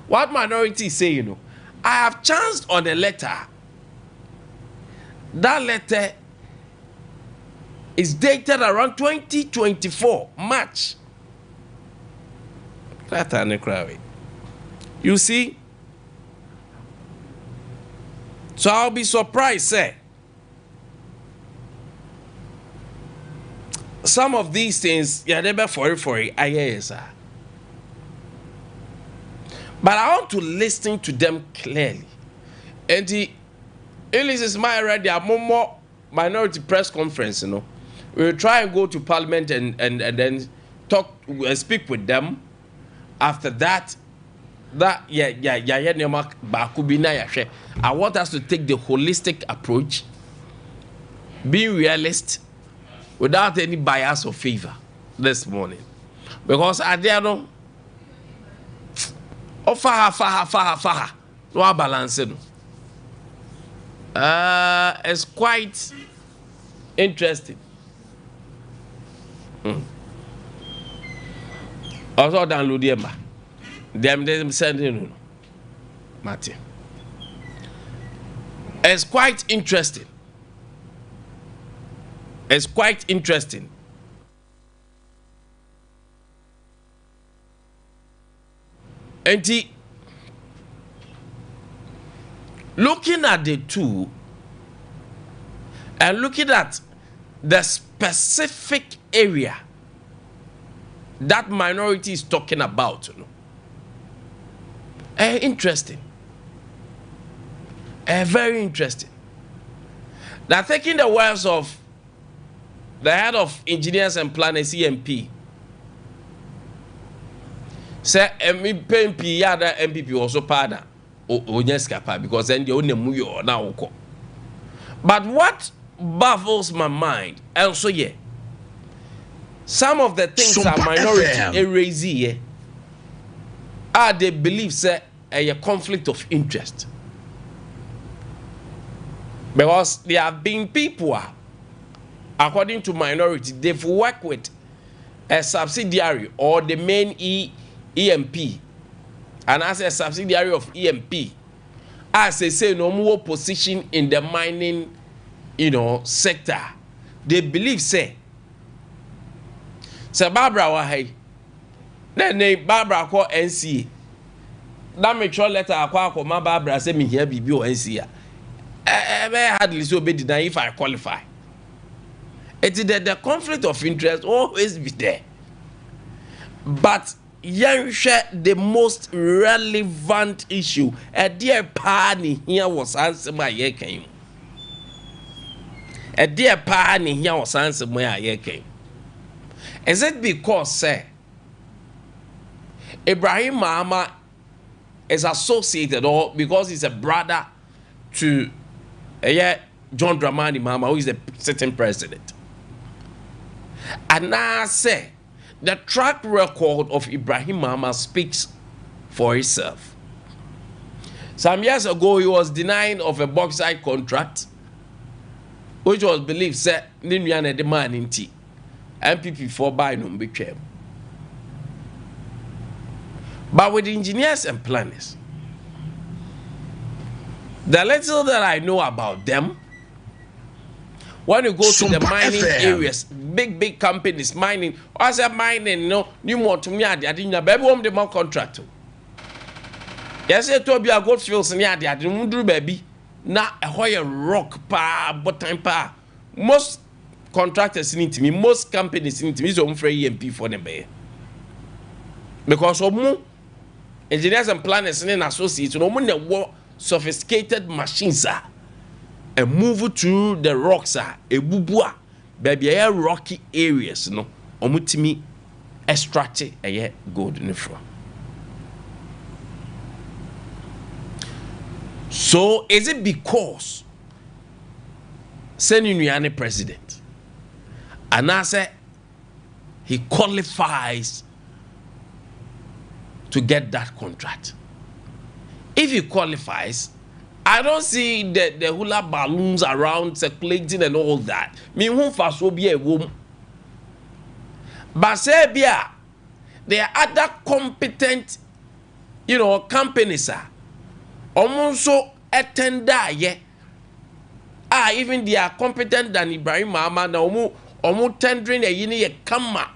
What minority say, you know, I have chanced on a letter. That letter is dated around 2024, March. You see? So I'll be surprised, say. Some of these things, yeah, they're for it, I hear sir. But I want to listen to them clearly. And the Ellis my already a more minority press conference, you know. We'll try and go to parliament and then talk, speak with them. After that, I want us to take the holistic approach, being realist, without any bias or favor this morning. Because I dare no faha. No balance. It's quite interesting. Also download them sending Martin. It's quite interesting. It's quite interesting. And looking at the two and looking at the specific area that minority is talking about, you know, interesting. Very interesting. Now, taking the words of the head of engineers and planners, EMP, say MP yada MPP also partner Onyeska because then the only muyo now. But what baffles my mind, also some of the things Sompa are minority erase here. They believe say a conflict of interest. Because there have been people, according to minority, they've worked with a subsidiary or the main EMP, and as a subsidiary of EMP, as they say, no more position in the mining, sector. They believe say Barbara Wahai, then Barbara call NCA. That make sure letter akwa my Barbara say me here BB or NCA. Hardly so be denied if I qualify. It is the conflict of interest always be there. But share the most relevant issue. A dear party here was answer my year came. A dear party here was answer my year came. Is it because say Ibrahim Mahama is associated or because he's a brother to John Dramani Mahama, who is the sitting president? And now say the track record of Ibrahim Mahama speaks for itself. Some years ago, he was denied of a bauxite contract, which was believed say Ninian demand in tea. MPP for buy no became. But with engineers and planners, the little that I know about them, when you go to the mining areas, big companies mining, or as a mining, you want to me, I didn't baby home the more contract. Yes, I told you I got fields and I didn't do baby. Now a whole rock pa, bottom pa. Most contractors need to me, most companies need to me, so for EMP for them. Because of more engineers and planners and associates, no more sophisticated machines are. And move to the rocks a bubua baby a rocky areas no omutimi extract a gold in from. So is it because sending you president and I say he qualifies to get that contract? If he qualifies, I don't see the hula balloons around circulating and all that. Me who fast will be a woman. But say there are other competent companies are almost so attender ye. Even they are competent than Ibrahim Mama na omu tendering a yini kama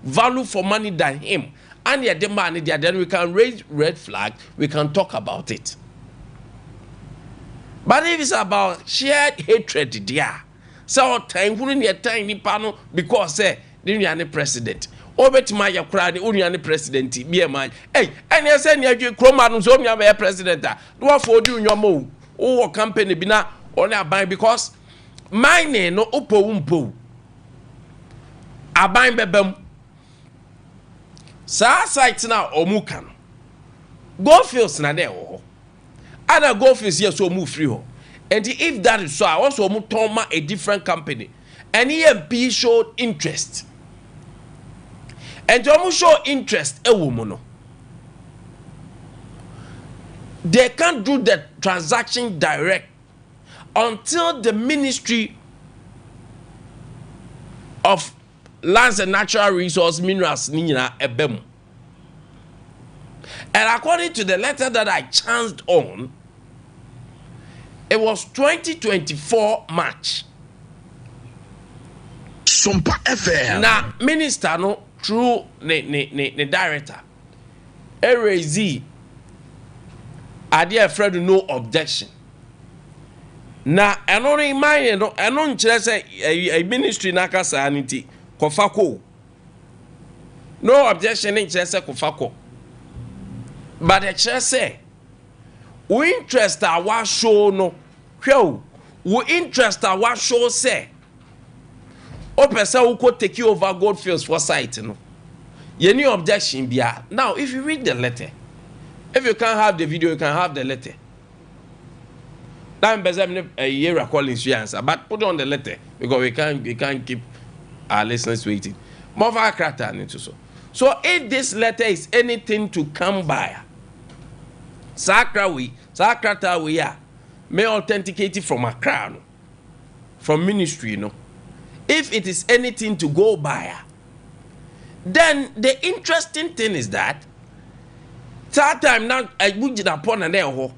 value for money than him. And yet the money there, then we can raise red flag, we can talk about it. But if it's about shared hatred there, so time wouldn't your tiny panel because say the president. Obet my crowd, the only president, be a man. Hey, and you send your chroman so me a president. Do what for doing your move? Oh, company bina on a buy because my name no upo umpo. A buy bebem. Sa sites now omukan. Goldfields na there. Other Goldfields here so move free. And if that is so, I also move to a different company. And EMP showed interest. And to show interest, a woman. They can't do the transaction direct until the Ministry of Lands and Natural Resources Minerals Nina Ebem. And according to the letter that I chanced on, it was 2024 March. Sompa FM. Now, minister no through the director, Ade Akye no objection. Now, I don't remind no, I don't just say a ministry naka sanity kofako. No objection in just say kofako. But the church say, we interest our show no. We interest our show say. O person who could take you over Goldfields for site no. Any objection bia. Now, if you read the letter, if you can't have the video, you can have the letter. That means a year calling you answer, but put on the letter because we can't keep our listeners waiting. More of our character into so. So if this letter is anything to come by, Sakrata we are may authenticate it from a crown, from ministry, If it is anything to go by, then the interesting thing is that time now I would upon an error.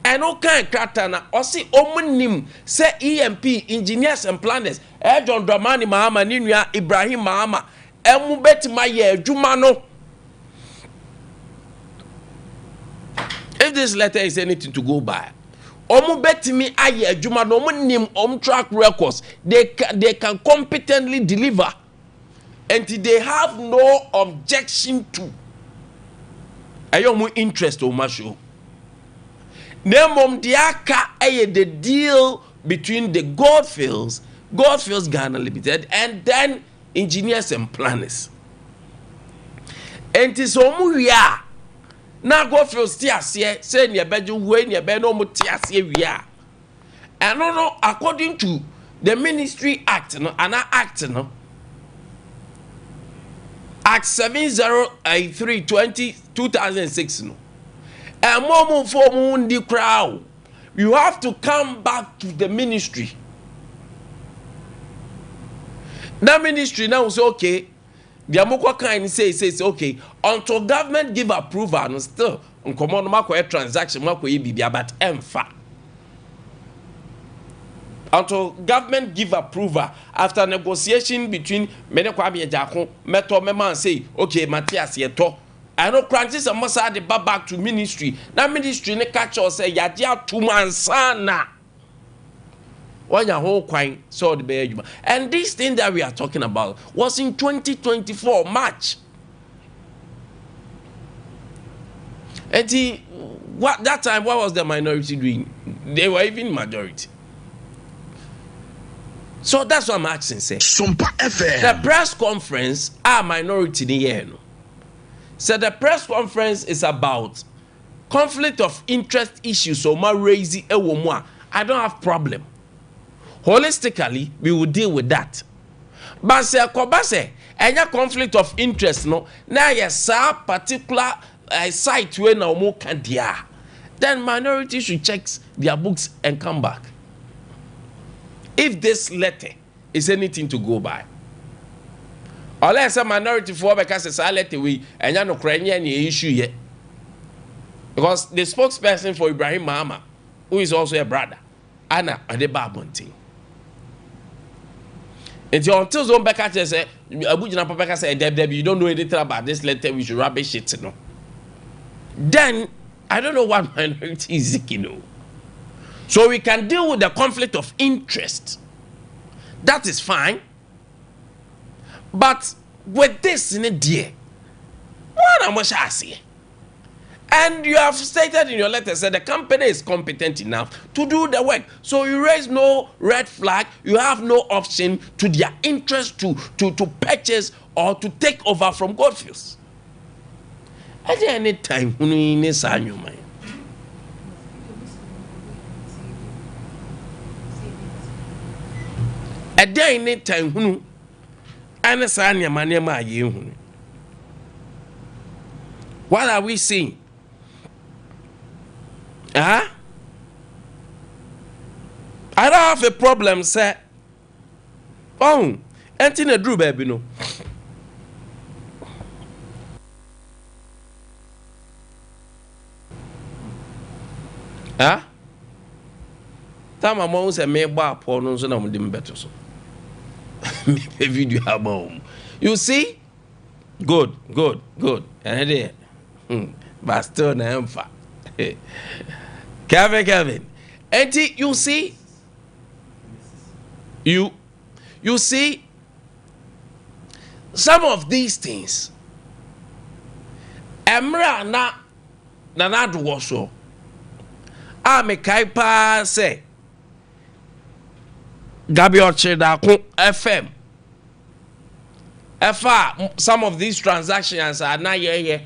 And no kind katana or see omunim say EMP engineers and planners John Dramani Mahama Ninya Ibrahim Mahama Emubeti Maye Jumano. If this letter is anything to go by, Omubeti mi aye Jumano omunim track records they can competently deliver and they have no objection to. Ayomu interest o masho. Nemom diaka the deal between the Goldfields Ghana Limited, and then engineers and planners. And it's omuya. Na Goldfields tiasie say ne beju we ne be no mu tiasie wia. And no according to the Ministry Act Act 7083 2006 no. And more for the crowd, you have to come back to the ministry. That ministry now say okay. The Amokwa kind says okay until government give approval and still on command mako transaction mako bibia but emfa. Until government give approval after negotiation between Kwame Nkwantabisa Meto Mema and say okay Matthias yeto. I know practice and must add the back to ministry. That ministry ne catch us say yadia 2 months sana. When your whole coin saw the bear. And this thing that we are talking about was in 2024 March. And that time what was the minority doing? They were even majority. So that's what I'm asking say. Sompa FM. The press conference are minority in the year. So the press conference is about conflict of interest issues. So ma raise I don't have problem. Holistically, we will deal with that. But say kobase, any conflict of interest no. Now yes, particular site where na omo can dia. Then minority should check their books and come back. If this letter is anything to go by. Unless a minority for because it's a letter we and you no crying any issue yet. Because the spokesperson for Ibrahim Mahama, who is also a brother, Anna Ade Akye. Until Zombeka said, Abujina Papa said, Deb, you don't know anything about this letter, we should rubbish it. No. Then, I don't know what minority is, So we can deal with the conflict of interest. That is fine. But with this in a dear, what am I saying? And you have stated in your letter that the company is competent enough to do the work. So you raise no red flag. You have no option to their interest to purchase or to take over from Goldfields. At any time, in this annual mind. At any time, what are we seeing? I don't have a problem, sir. Oh, Anthony Drew, baby, no. Time my mom said, "Me bar porn, so I'm doing better." So, me video album. You see, good. And there, but still, na emfa. Kevin. Auntie, you see? You see? Some of these things. Emra na do so. Me kai pa say. Ade Akye FM. Some of these transactions are not here.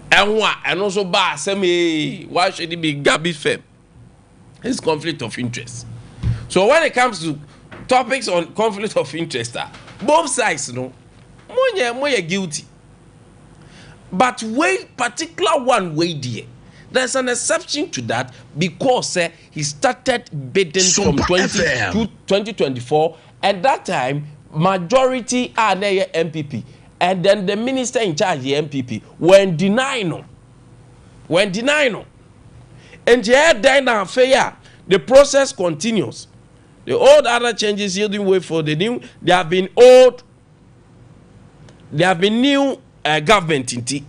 And also why should it be Gabi Fem? It's conflict of interest. So when it comes to topics on conflict of interest, both sides more guilty. But particular one there. There's an exception to that because he started bidding from 2024. At that time, majority are there MPP. And then the minister in charge, the MPP, when denying. And then the process continues. The old other changes yielding way for the new. There have been new government in T.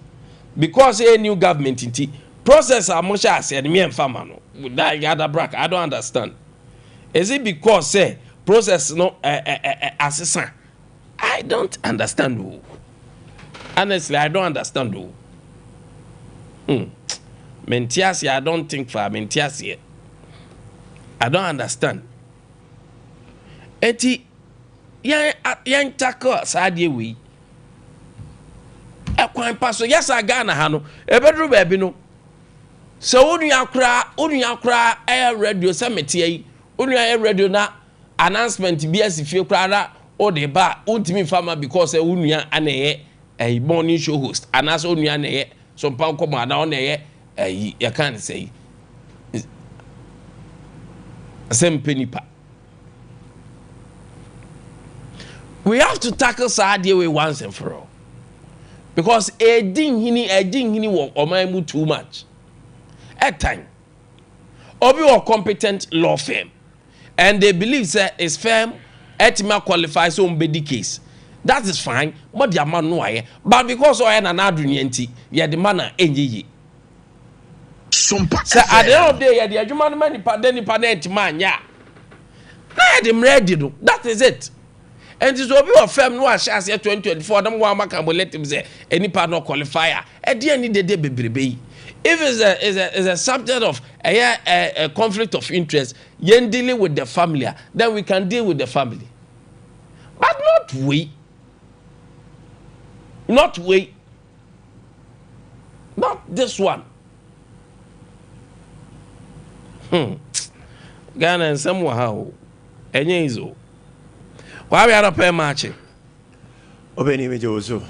Because a new government in T. Process I said me and Famano. I don't understand. Is it because process no assassin? I don't understand. Honestly, I don't understand. Mentiasi, I don't think for Mentiasi. I don't understand. Eti, yan tackle sadie we. Ekwan paso, yes, I Ghana hano. Ebedru baby no. So unu yakra air radio semeti unu air radio na announcement BS fie kra o de ba untimi fama because unu ya aneye a morning show host and as unu ya na some pa come na o na you can't say same penipa. We have to tackle Saturday way once and for all. Because a ding hini wo omamu too much. At time, Obi or competent law firm, and they believe that his firm etima qualifies on bedi case. That is fine. But the man no but because I an adunienti, ya the man enye. Sompa. So at the end of the day, the adjuman money padeni man ya. Na dem ready do. That is it. And this Obi or firm no ashas 2024. Them wa maka mo let him say any part no qualifier. At the end of the day, baby. If it's a subject of a conflict of interest, you're dealing with the family, then we can deal with the family. But not we. Not this one. Ghana and somehow. Enye izo. Why we are not paying much? Obeni mejozo.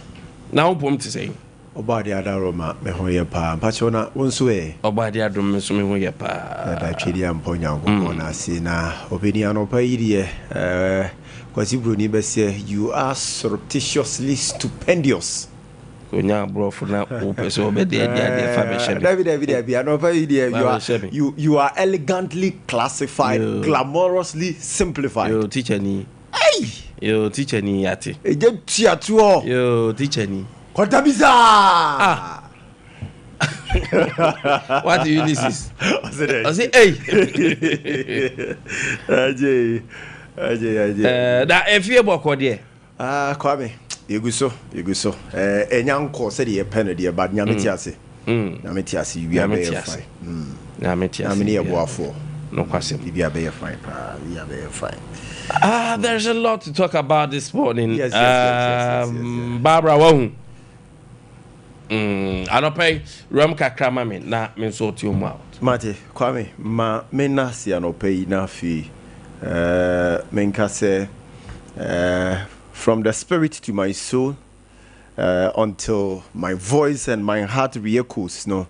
Now pom to say. Obadi adaroma me hoye pa mpachona wonso Obadi adom me so me hoye pa da twedi amponya ngoko na ase na obeni anopa yidie kwasi broni be say you are surreptitiously stupendous Konya bro for now. So be there you are elegantly classified, glamorously simplified. Yo teacher ni. Hey! Yo teacher ni yati. Eje tia tuo. Yo teacher ni. Nkwantabisa. Ah. What do you this? I say hey. Ajay. That if you boko there. Kwame. You go so. Enyanko said ye pen de bad nyametiase. Nyametiase you be fine. Nyametiase. Amini eboafo. No question. You be fine. You be fine. There's a lot to talk about this morning. Yes. Barbara Wahu. I don't pay Ram Kakrama me na me sort you out. Mate, Kwame, me na si pay na fi. Menka say from the spirit to my soul until my voice and my heart re-echoes. No,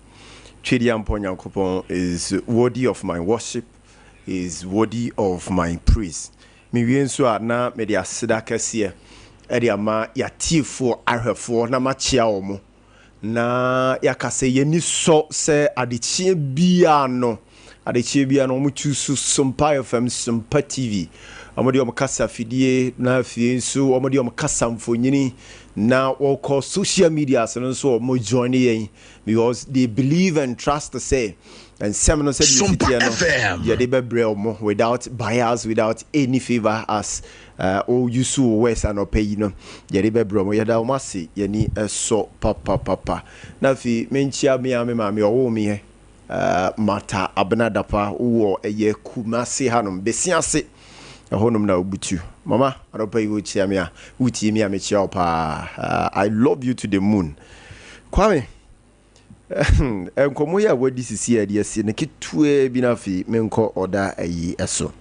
Chidiampo Nyankopon is worthy of my worship, is worthy of my praise. Me wienso na me dia seda kese e ama ya tifo ahwefo na ma chia omo na yakase yeni so se adechie bia no mu chusu Sompa FM Sompa TV amodi omkasa fidie na afie nso omodi omkasa mfonyini na woko social media so omo join yen because they believe and trust to say and Seminole said you they be without bias, without any favor as you so west and pay you know they be bro you da masi yani so papa na fi menchia me o me mata abnadapa wo eye kumase hanom besiase honum na obutu mama aropa you chia me a uti me a chia pa I love you to the moon Kwame enkomo ya wadi sisi ade ase ne ketue bi na fi menko oda ayi eso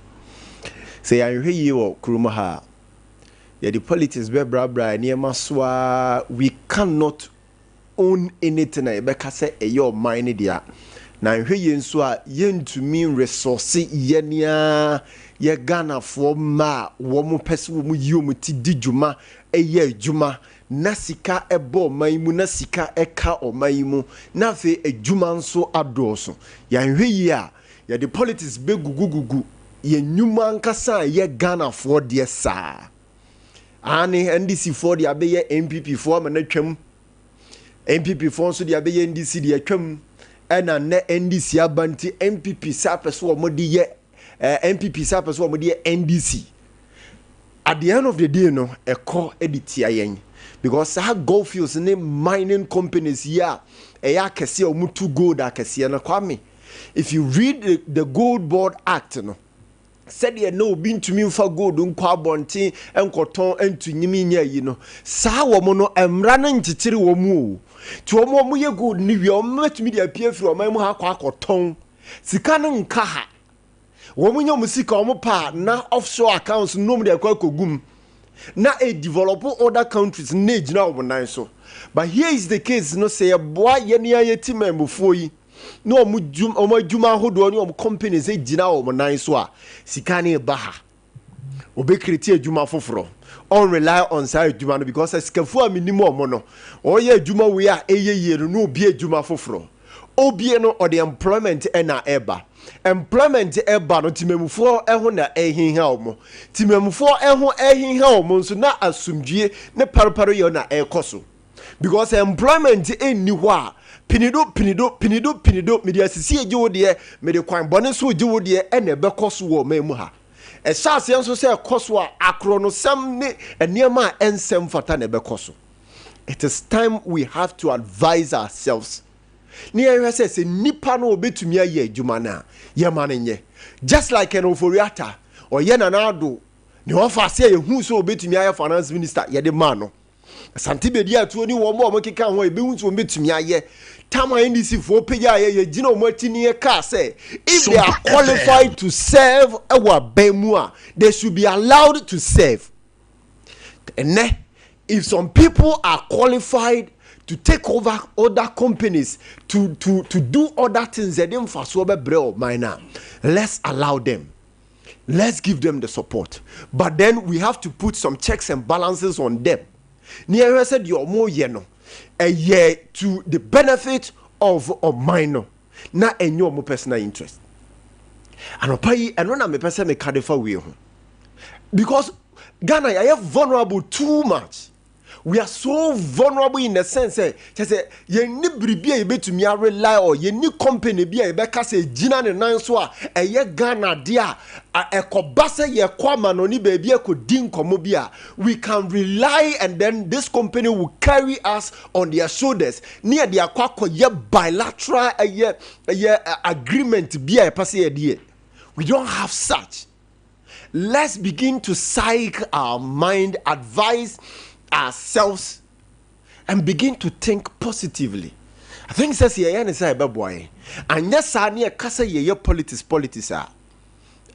say anhwe yi wo kruma ha ya the politics be bra ne maswa we cannot own anything e be ka say eyo mine dia na anhwe yi nso a yentumi resource yenia ye Ghana for ma wo mo pese wo mo yi o mo ti dijuma eye adwuma na sika ebo maimu na sika eka o maimu na fe adwuma nso adoso ya hwe yi a ya the politics be gugugugu ye nyuma nkasa ye Ghana for de sa ani NDC for de abeye MPP for ma na twam MPP for nso de abeye NDC de atwam ena ne NDC abanti MPP sa pese wo mo de ye MPP sa pese wo mo de ye NDC at the end of the day no eko editia yen because ha gold fields ne mining companies here eya kese o mutu gold akese na Kwame if you read the Gold Board Act no said ye no bin to me for gold nkwa bonten enkoton entunyimi nya yi no saa wo mo no emra na nchichiri wo mu o ti wo mo ye gold ni wi o matumi dia pie firi o man mu ha kwa akoton sika ne nka ha wo mo nya mu sika o mo pa na offshore accounts no mu dia kwa kogum na a develop other countries need na obonan so but here is the case no say boy ye nia ye timamfo yi no omajuma hodo ni companies e gina obonan so a sika na ba ha obekiriti adwuma foforo on rely on say adwuma no because sikafu a minimum omo no oye adwuma we a eyeye no obi adwuma foforo obie no or the employment na eba employment eba no timemufo eho na ehinha omo timemufo eho ehinha omo nso na asumdwie ne parparo yo na ekoso because employment eni ho a pinido media sisi ejewo de me de kwan bone so ejewo de na ebekoso wo mamu ha esase nso se ekoso a akro no sam ne eniema ensem fata na ebekoso it is time we have to advise ourselves ni ehwe se nipa no obetumi aye adwuma na ye ma nye just like an oforiata or ye na ado ni ofa se ye hu so obetumi aye finance minister ye de ma no santibedi atuo ni wo mo keka ho e be hu so obetumi aye tama NDC for peja ye gina omo atini ye ka say if they are qualified to serve our bemua they should be allowed to serve and if some people are qualified to take over other companies to do other things that them for so be minor, let's allow them, let's give them the support, but then we have to put some checks and balances on them. Near said your more yeno a year to the benefit of minor na enyo mo personal interest anopai eno na me pese me kadefa we ho because Ghana are vulnerable too much. We are so vulnerable in the sense say ye ni bribia ye betumi a rely or ye ni company bia ye beka say gina ne nan so a eye Ghana dia ekobase ye kwama no ni baby ekodi nkomo bia we can rely and then this company will carry us on their shoulders near their kwakọ ye bilateral agreement bia e pass ye die. We don't have such. Let's begin to psych our mind, advise ourselves, and begin to think positively. I think says here and say boy. And yes, I near kasa ye politics are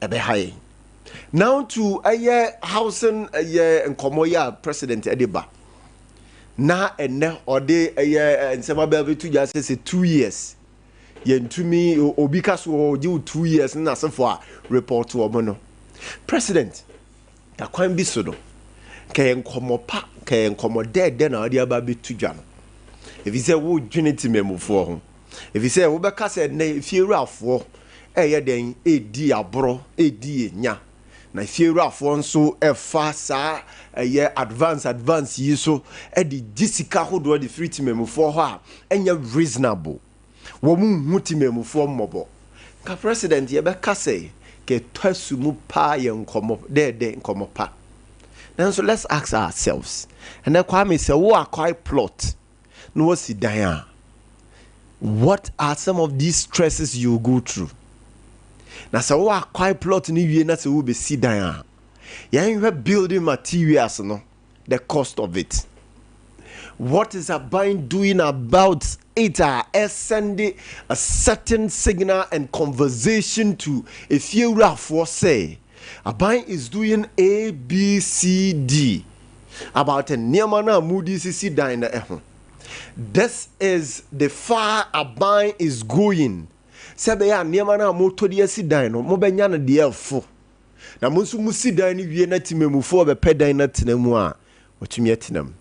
ebe high. Now to a year housing a year and Komoya President Ediba. Na and ne or day a year and some baby to just say 2 years. Yen to me obika so you 2 years na so for report to omono. President, a kwan bisodo. Kay enkomo pa, kay enkomo dead then adi ababi tujano. If he say wo dwiniti memu for ho. If he say wo beka say na fiewura afo eye den edi abro, edi enya. Na fiewura afo nso efa sa eye advance yi so e di jisika hodo di free memu for ho a enya reasonable. Wo mu huti memu for mmobo. Ka president ye beka say ke twasumu pa ye nkomo de nkomo pa. Then so let's ask ourselves. And then Kwame say, "Who are quite plot? No see Diane. What are some of these stresses you go through?" Now so who are quite plot ni we na say we be see Diane. Yeah, you have building materials, no, the cost of it. What is a buying doing about it? Sending a certain signal and conversation to a few rough say. Aban is doing A, B, C, D about a Niamana Moody CC diner. This is the far Aban is going. Sabaya Niamana Motodia si dino, Mobanyana the elfo. Na Musu Musi dine, we are not for the pedina tinemua. What you yet them?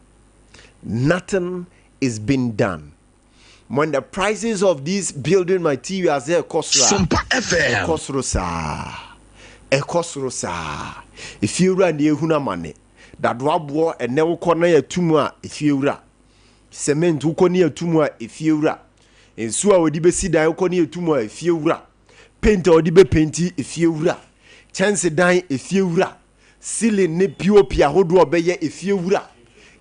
Nothing is being done. When the prices of these building materials there cost Sompa FM. Ekosrosa. If you run the huna money, that wabo and never corner a tumor if you ra. Cement who corner a tumor if you ra. And so I would be see that corner a tumor if you ra. Paint or dibe painty if you ra. Chance dine if you ra. Ceiling ne piopia hodo obeye if you ra.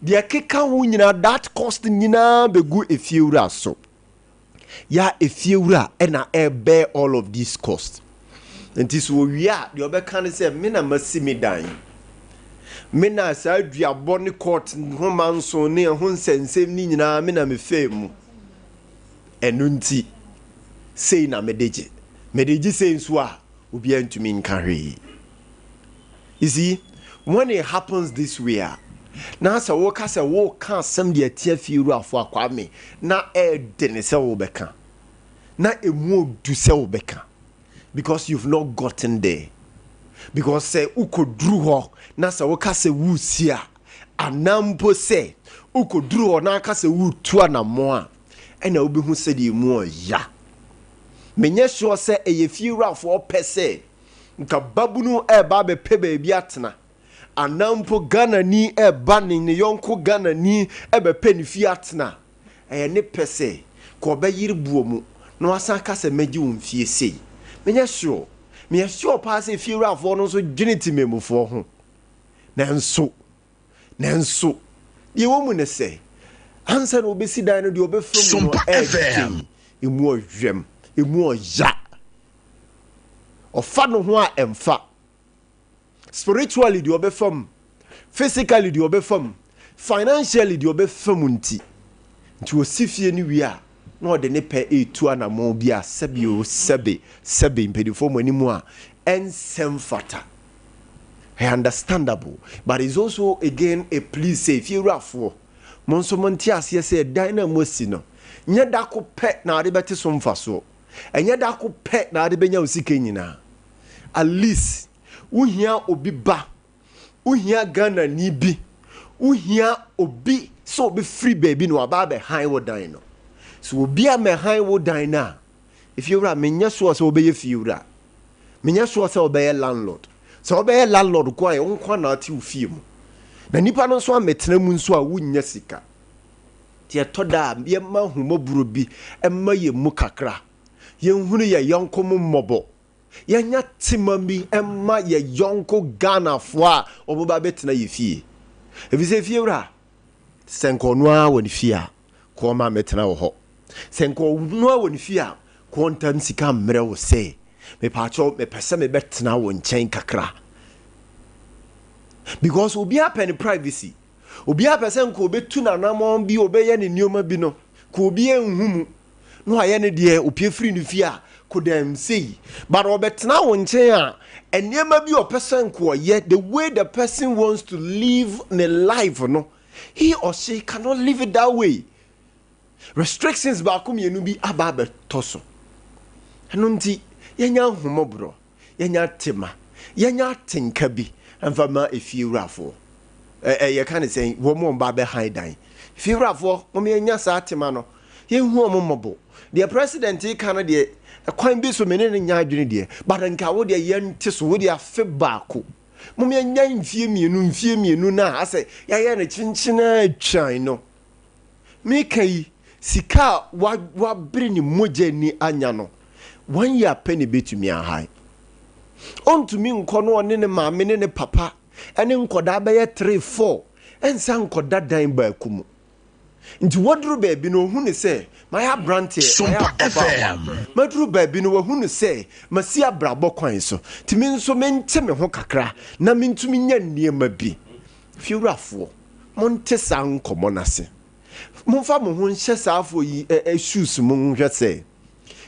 The akeka wunyina that cost nyina be good if you ra so. Ya if you ra and I bear all of these costs. And this we are the other can say, Mina must see me dying. Mina said, you are born court, woman so near Hunsen, same Nina, Mina me fame. And Nunti say na Medeji. Medeji saying, Swa, will be to mean carry. You see, when it happens this way, now so work as a walk can't send the tear few for Kwame. Na Dennis Obeka. Na a move to sell Beka. Because you've not gotten there. Because say uko drew na sa woka se wu sia anampo se uko drew na aka se wu tua na mo a ena obi hu se di mu ya menye sure se eye fiura for pese nka babunu e ba be pe ba bi atena anampo Ghana ni e ba ne yonko Ghana ni e be pe ni fi atena eye ne pese ko be yiri buomu na wasa aka se meji wo mfie sei menye sure me sure pass if you have one so unity memo for ho nanso ye wo mu ne say answer no be si dan no de obefrom no FM emu ohwem emu oya ofa no ho a emfa spiritually de obefrom physically de obefrom financially de obefrom nti osifie ni wi a no de ne pe etu anamo bia sebio sebe impedifo manimu a ensem fata. Understandable, but it's also again a please say if you rafo monso montias yes say dynamo sino nya da ko pe na ade beti so mfa so enya da ko pe na ade benya osike nyina at least uhia obi ba uhia Ghana ni bi uhia obi so be free baby no aba be han wo dan no so obi a me han wo dan na if you ra menya so so obeye fiura menya so so obeye landlord so obeye landlord ko aye wonkwa na ati ufie mu na nipa no so ametena mu nso a wunya sika tie toda ye ma humoburo bi emma ye mu kakra ye nhunu ye yonko mu mmobo ye nya timami emma ye yonko Ghana fo a oboba betena ye fie efise fiura senko noa woni fie a ko ma metena wo ho senko noa woni fie a ko ntan sika mre wo se me paacho me pese me betena wo nchen kakra because obi apeni privacy obi apese nko obetu na namon bi obeye ne nioma bi no ko obi enhumu no aye ne de opie free no fie a ko dem sei but obetena wo nchen a eniema bi opese nko ye the way the person wants to live the life no he or she cannot live it that way restrictions ba ko mienu bi aba betoso eno nti yenya homobro yenya tema yenya tinka bi emfama efiurafo ye kan say wo mo mba be high dan fiurafo mo yenya sa tema no yehu omomobo the president e kan de kwan bi so menene nya adwene de but nka wo de yente so wo de afe baako mo yenya mfie mienu na ase ya na chinchina atwan no me kai sika wa biri ni moje ni anya no 1 year penny betumi ahai ontumi nkono one ne maame ne papa ene nkoda be ye 3-4 ensa nkoda dan ba akumu nti wodru ba bi no hu ne se maya brante Sompa FM madru ba bi no hu ne se masi abrabo kwan so timi nso mente me ho kakra na mentumi nya niema bi fiurafo monte san komonase monfa mo ho nhye saafo yi shoes mo nhwe se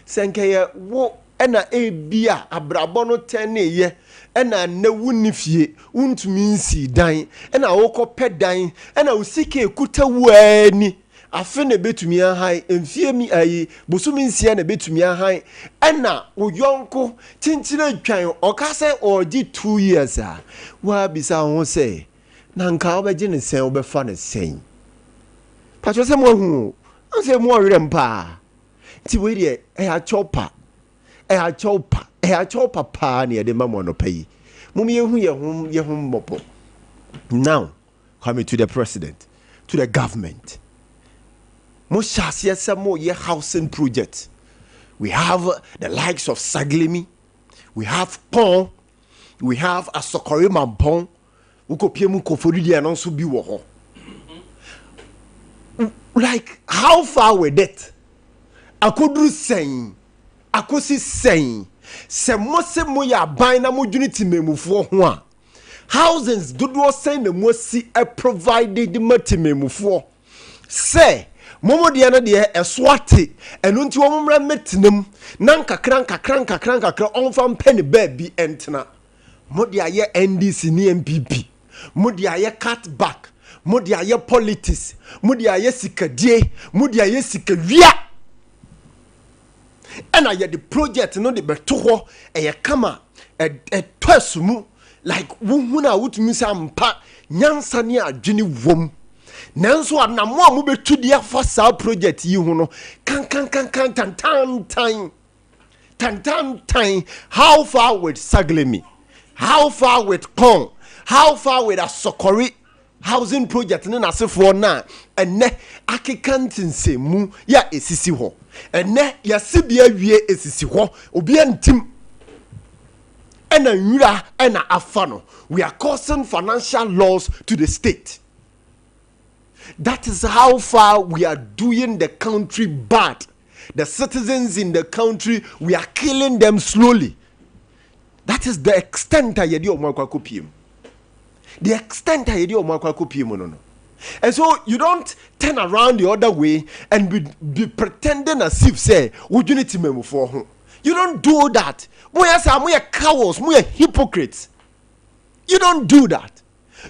senkeye wo ena ebia abrabo no teneye ena na wuni fie untumi nsi dan ena wokopɛ dan ena usike ekuta wani afe na betumi ahai emfie mi ayi bosumi nsia na betumi ahai ena oyonko chinchina twan okase oji 2 years a wa bisa ho se na nka obeje ne sen obefa ne sen pacho se mo hu anse mo werɛ mpa ti we de a chopa pa ne de mamo no pay mum ye hum mopo now coming to the president to the government mo shase some ye housing project we have the likes of Saglemi we have Pon we have Asokori Mampon ukopie mu kofori no so bi wo ho like how far with it akodru sen akosi sen se mo ya ban na mo dwuni timemufo ho a houses dodo sen na mo si provided matimemufo se momo de na de eswate enu nti wo momra metinam na nkakra onfa mpene ba bi entena mo de aye NDC ni MPP mo de aye cutback mo de aye politics mo de aye sikadie mo de aye sikawia and I the project no de beto ho e kama e tosumu like wuhuna wutumi sampa nyansa ne adwene wom nanso anamo a mo betu dia fa sa project yi hu no kan tan how far with Saglemi how far with Pon how far with Asokori housing project ne nasefo na enne akekantinse mu ya esisi ho enne ya sibia wie esisi ho obi antim ena nwura ena afano we are causing financial loss to the state. That is how far we are doing the country bad. The citizens in the country, we are killing them slowly. That is the extent I yedi omwa kopiem. The extent I yedi omwa kopiem no. And so you don't turn around the other way and be pretending as if say unity memo for home. You don't do that. We are cowards, we are hypocrites. You don't do that.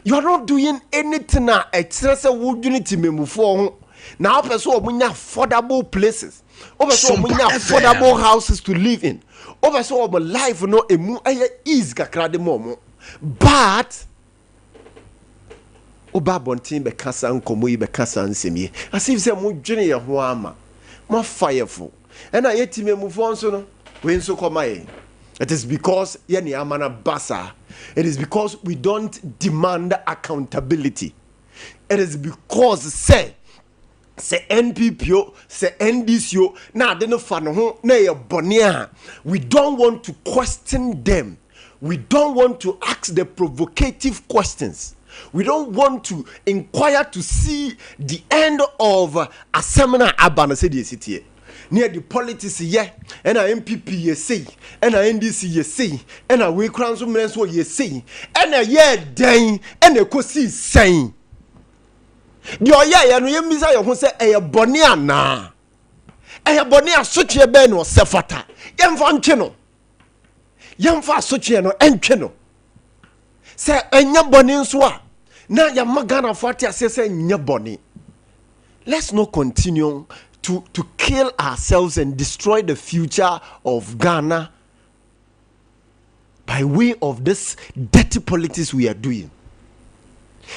You are not doing anything now express unity memo for home. Now person we have affordable places. Over so we have affordable houses to live in. Over so our life no emu is kakra de momo. But oba bontin be kasa nkomo yi be kasa nsemi as if say mo dwene ye ho ama mo fireful and I yetime mu fo nso no we nso komaye. It is because yeni amana basa. It is because we don't demand accountability. It is because say NPPO, say NDCO, na de no fa no ho na ye bone a. We don't want to question them. We don't want to ask the provocative questions. We don't want to inquire to see the end of a seminar abana say the city. Near the politics ye and a MPP ye say and a NDC ye say and a we crown so many so ye say and a ye dang and a kosi saying your ya no ye misa your ho say e bonia na e bonia sochie be no sefata yemfa ntwe no yemfa sochie no entwe no say enya boni nso a na ya magana fati asese nya boni. Let's not continue to kill ourselves and destroy the future of Ghana by way of this dirty politics we are doing.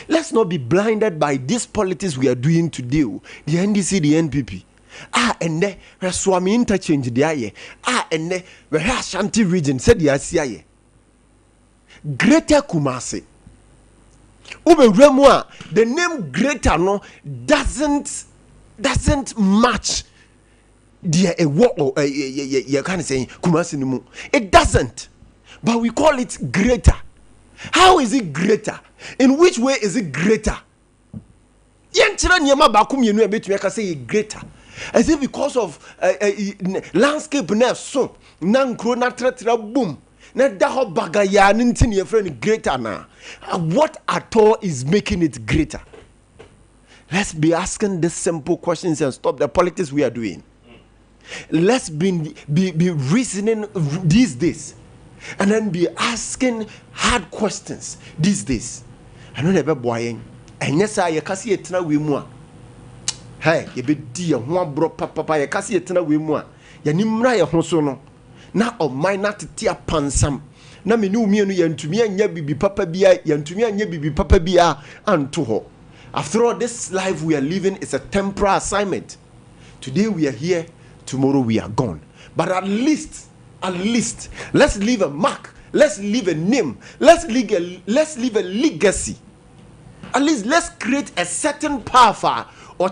Let's not be blinded by this politics we are doing today. The NDC, the NPP. And the Swami interchange the aye. And the Ashanti region said the ACIA. Greater Kumasi. Ube Remwa, the name Greater no doesn't match the you can't say Kumasi Nimu. It doesn't. But we call it greater. How is it greater? In which way is it greater? Yenchira nyama bakum yenu ebetu yaka say greater. Is it because of landscape na so na nkro na tretra boom na da ho bagaya ntin ye friend greater na? What at all is making it greater? Let's be asking these simple questions and stop the politics we are doing. Let's be reasoning these days and then be asking hard questions these days. I know never boying. And yes, I kasi etina we mua. Hey, you be dear one bro papa, you kasi etina we mua. Ya nimra ya honsono. Na o my not tia pansam. Na me nu mienu yantumi anya bibi papa bia, yantumi anya bibi papa bia anto ho. After all, this life we are living is a temporary assignment. Today we are here, tomorrow we are gone. But at least, let's leave a mark. Let's leave a name. Let's leave a legacy. At least let's create a certain power. Or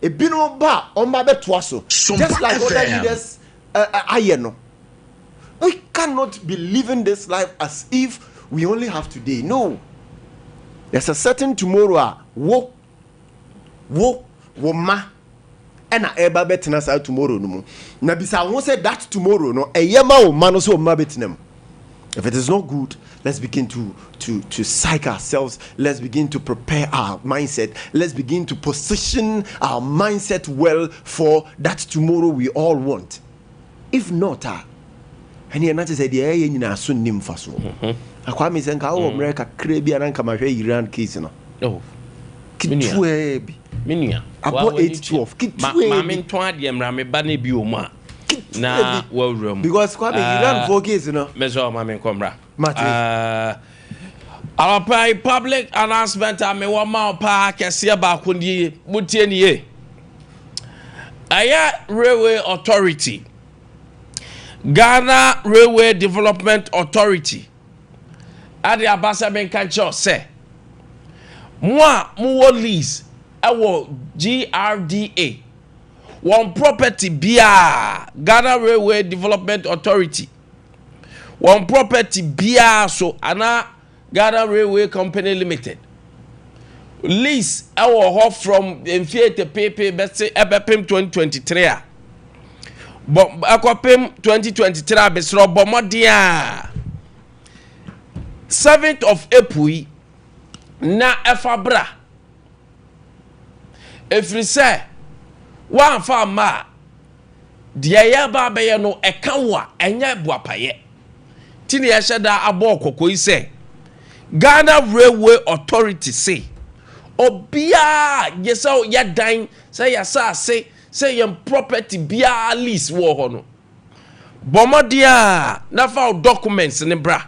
a bino ba on my betwaso. Just like other leaders, ayeno. We cannot be living this life as if we only have today. No. There's a certain tomorrow. Wo ma. Ena eba betina sa tomorrow no. Na bisa won say that tomorrow no. Eyema o ma no so o ma betina. If it is not good, let's begin to psych ourselves. Let's begin to prepare our mindset. Let's begin to position our mindset well for that tomorrow we all want. If not, and you're not say the air in a soon nim faso. Kwame Senka o America Caribbean and come Iran case no. Oh. Kitwe Minia. About 8-12. Mamin toad yam rame bane bi o ma. Na well room. Because Kwame Iran for case no. Measure mamin komra. Our public announcement I me one more pa kese ba kundi mutie niye. Aya Railway Authority. Ghana Railway Development Authority. Ade abasa ben kancho say moi mo lease ewo GRDA one property bia Ghana Railway Development Authority one property bia so ana Ghana Railway Company Limited lease ewo ho from Mfiete Pepe bese ebepem 2023 but akopem 2023 besro bomodia 7th of April na efabra efrise wan fa ma de ya ba be ye no ekawa enya buapaye tini ya sheda abo kokoi se Ghana Railway Authority say obia yesa ya dan say ya sa say yem property bia lease wo ho no bomodia na fa documents ne bra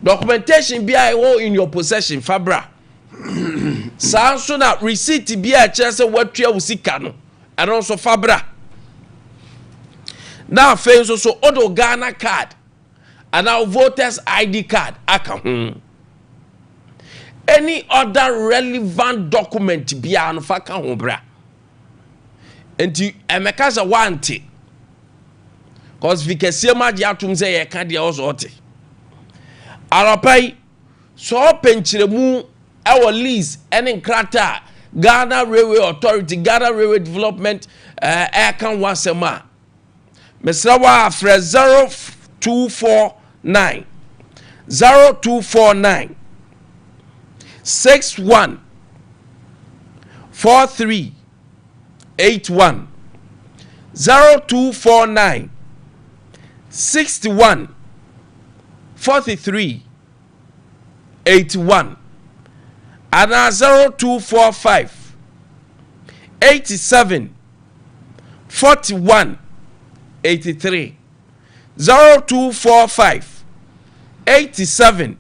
documentation be in your possession fabra saa so na receipt bi a kyerɛ sɛ watua wo sika no ɛno nso fabra na afei nso so odo Ghana card and our voters ID card aka ho any other relevant document bia no fa ka ho bra enti emeka se wante cause vikesie ma dia atum se ye ka dia ozote arapai so penchiremu our lease any nkrata Ghana Railway Authority Ghana Railway Development kan wasema mesrawa afre 0249 61 43 81 0249 61 43 81 and 0245 87 41 83 0245 87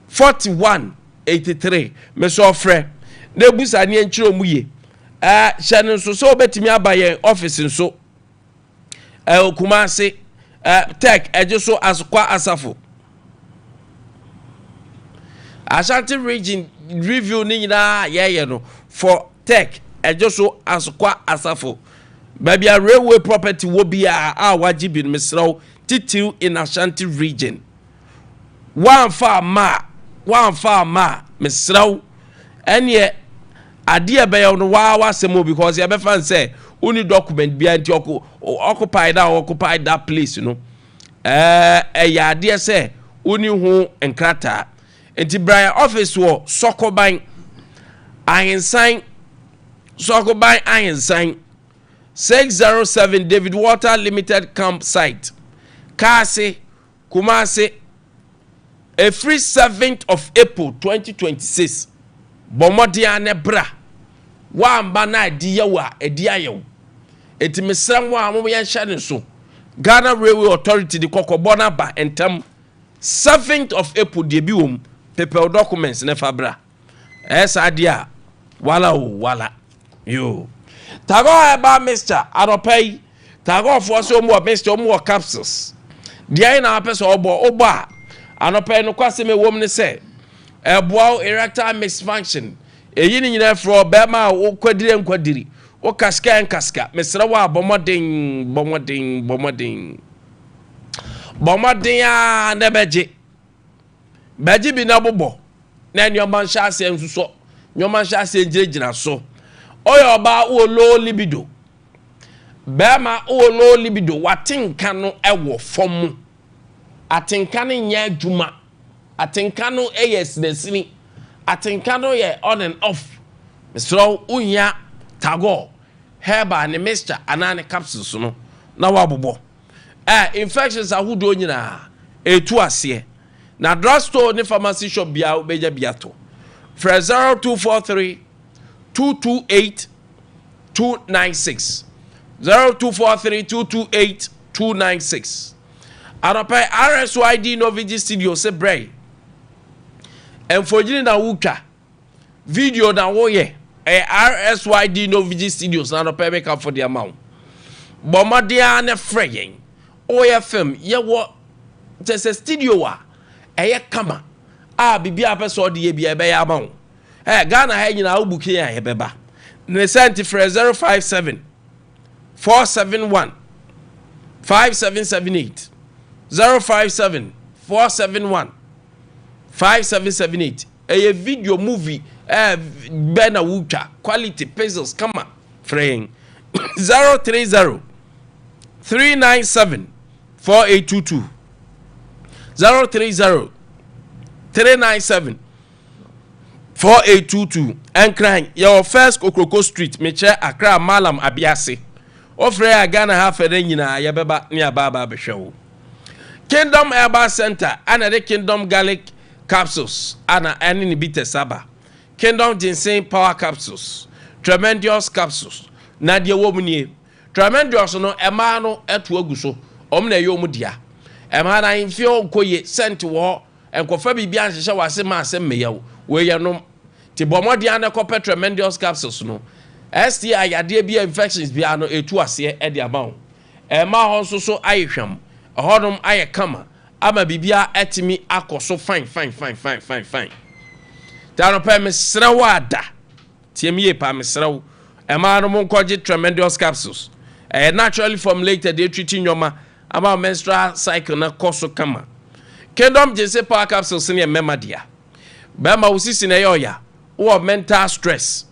41 83 me so frɛ na busa ne nkyiro mu ye hyɛ nso so obetimi abaye office nso Kumasi tech eje so asokwa asafo Ashanti region review ni nyina ye no for tech eje so asokwa asafo baby a railway property wo bia a wajibi mesraw titil in Ashanti region one far ma mesraw ene ade abaye no wa semo because ye be fan say only document bia nti occupy that place you know ya ade say oni hu enkrata enti Brian office wo Sokoban Ayensan 607 David Water Limited Campsite Kasi Kumasi a free 7th of April 2026 Bomodia nebra wamba na diyawa ediayew enti mesram wa mo yan hye so Ghana Railway Authority the kokobona ba entam 7th of April de bi wom paper documents ne fabra esa dia wala yo tago eba Mr. Aropai tago for so mo Mr. mo capsules dia na person obo a anopai no kwase me wom ne se eboa erectile misfunction eyi ni nyina fro be ma wo kwadire wo kaska mesra wa bomodin a ne beje bi na bobo na nyoma nhya ase nsuso nyoma nhya ase njirejina so oyo ba wo low libido be ma wo low libido watinka no ewo fom atinka no nya adwuma atinka no desini atinka no ye on and off mesro unya tago herba ne mixture anane capsules no na wabobo infections ahudo nyina etu ase na drugstore ne pharmacy shop bia beja biato 0243 228 296 0243 228 296 Anopai RSYD Novigi Studio se bray Enfojini na wuka video na woye RSYD Novigi Studios na anopai make for the amount Bomadia ne freyen OFM ye wo tese studio wa eye kama bibia peso de ye bia be ya amount Ghana ha nyina ubuke ya ye beba ne sent for 057 471 5778 057 471 5778 a video movie bena wucha quality pesos kama fraying 030 397 4822 030 397 4822 and crying your first Okroko Street meche Accra Malam Abiase ofre Ghana half a nyina ya beba ni ababa behwewo Kingdom Herbal Center and the Kingdom Garlic Capsules ana any bite saba Kingdom Ginseng Power Capsules Tremendous Capsules na de womunie Tremendous no ema no eto aguso omna ye omudia ema na infio koye sent wo enkofa bibia nhyehyɛ wase ma asem meyawo we ye nom ti bomodi an ekopɛ tremendous capsules no STI yade bia infections bia no etu ase e de aba ma ho so ayehwam hodom aye kama ama bibia etimi akoso fine tano pa mesrewo ada tiemie pa mesrewo ma no monkoje tremendous capsules naturally formulated they treating nyoma about menstrual cycle na koso kama Kingdom Jesse Power Capsules in your memadia. Bema usisi na yoya. Or mental stress.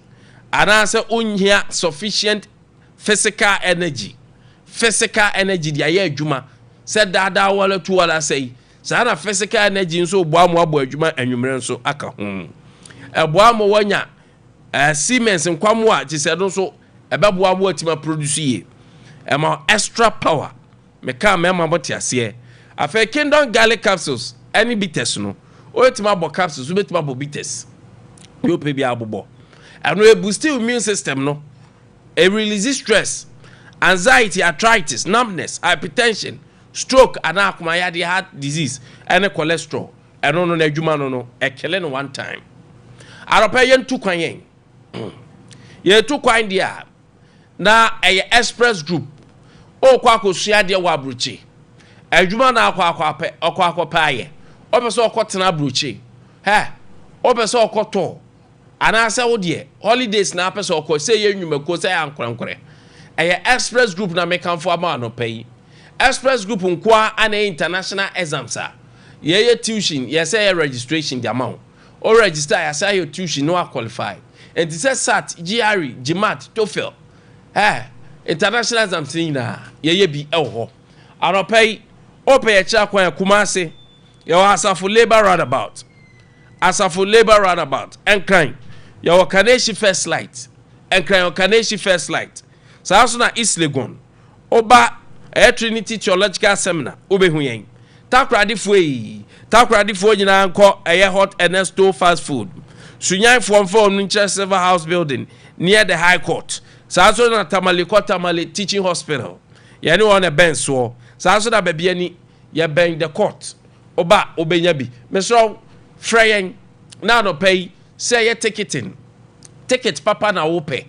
And answer unya sufficient physical energy. Physical energy dia ye juma. Said dada wala tu wala say. Sana physical energy nso boamu abo juma enwumre nso aka ho. Boamu wanya Siemens nkwamu a ti se do so ebeboamu atima produce ye. Ema extra power. Meka mema botiase. Afa Kingdom Garlic Capsules any bitters no otima bo capsules obetima bo bitters yo pe bia abobo and we boost immune system no e release stress anxiety arthritis numbness hypertension stroke and akumaya heart disease and cholesterol and no na adwuma no e kele no one time aropa yen tu kwan yen ye tu kwan dia na e express group o kwa akosua dia wa abrochi adwuma na akwa aye obeso okotena abrochi obeso okoto anasa wo de holidays na apeso okọ say ye nwumako say ankorankore express group na mekanfo ama no pay express group nkwa ana international exams ye tuition ye say registration the amount o register ya say your tuition no qualify and it says sat GRE GMAT TOEFL international exams na ye bi ho anopay ope ya cha kwa Kumasi ya Asafo Labor Roundabout enkran ya Wakaneshi First Light enkran Wakaneshi First Light sa na East Legon oba Trinity Theological Seminar obehu yen takradi fo nyina nko hot Ernesto fast food sunyan from Nche Silver House building near the High Court sa na Tamale Teaching Hospital yani on a bench so sa na babia ni ya ben the court oba obenya bi mesro freyen na no pay say ya ticket papa na wo pay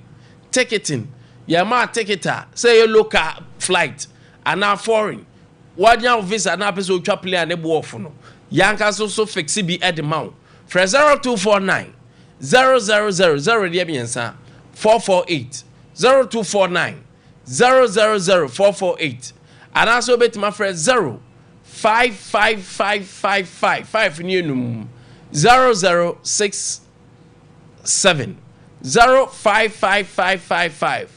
ticketing ya ma ticketa say ya local flight and na foreign wanya visa na person twa plane na bo off no yanka so fix bi at the mount for 0249 0000 dia biensa 448 0249 000448 and also bet my friend 055555 new 006 7 055555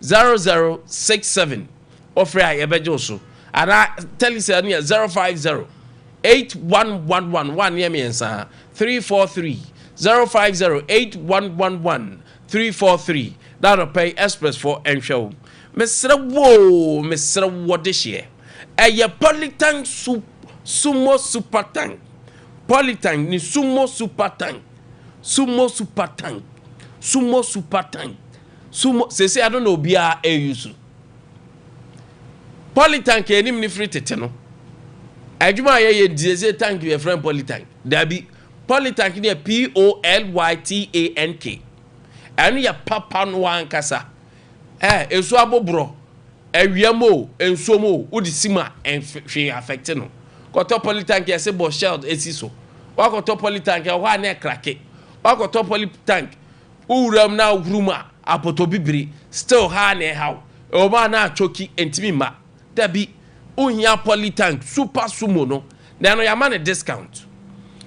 0067 offer ya bejo so and I tell you say 050 8111 yemiensa 343 050 8111 343 that pay express for and show Mr. Wo this year a Politank sumo super tank Politank ni sumo super tank say I don't know bia use Politank enim ni free tete no adwuma ye diesel tank your friend Politank there be Politank ni POLYTANK and ya papa no ankasa esu abobro ewiamo ensomo udisima enfwe affect no koto Politank ya se bo shield esiso wakoto Politank ya wa na krake wakoto Politank uram na uruma apoto bibiri still ha na how o ma na choki entimi ma dabi unya Politank super sumo no na no ya ma na discount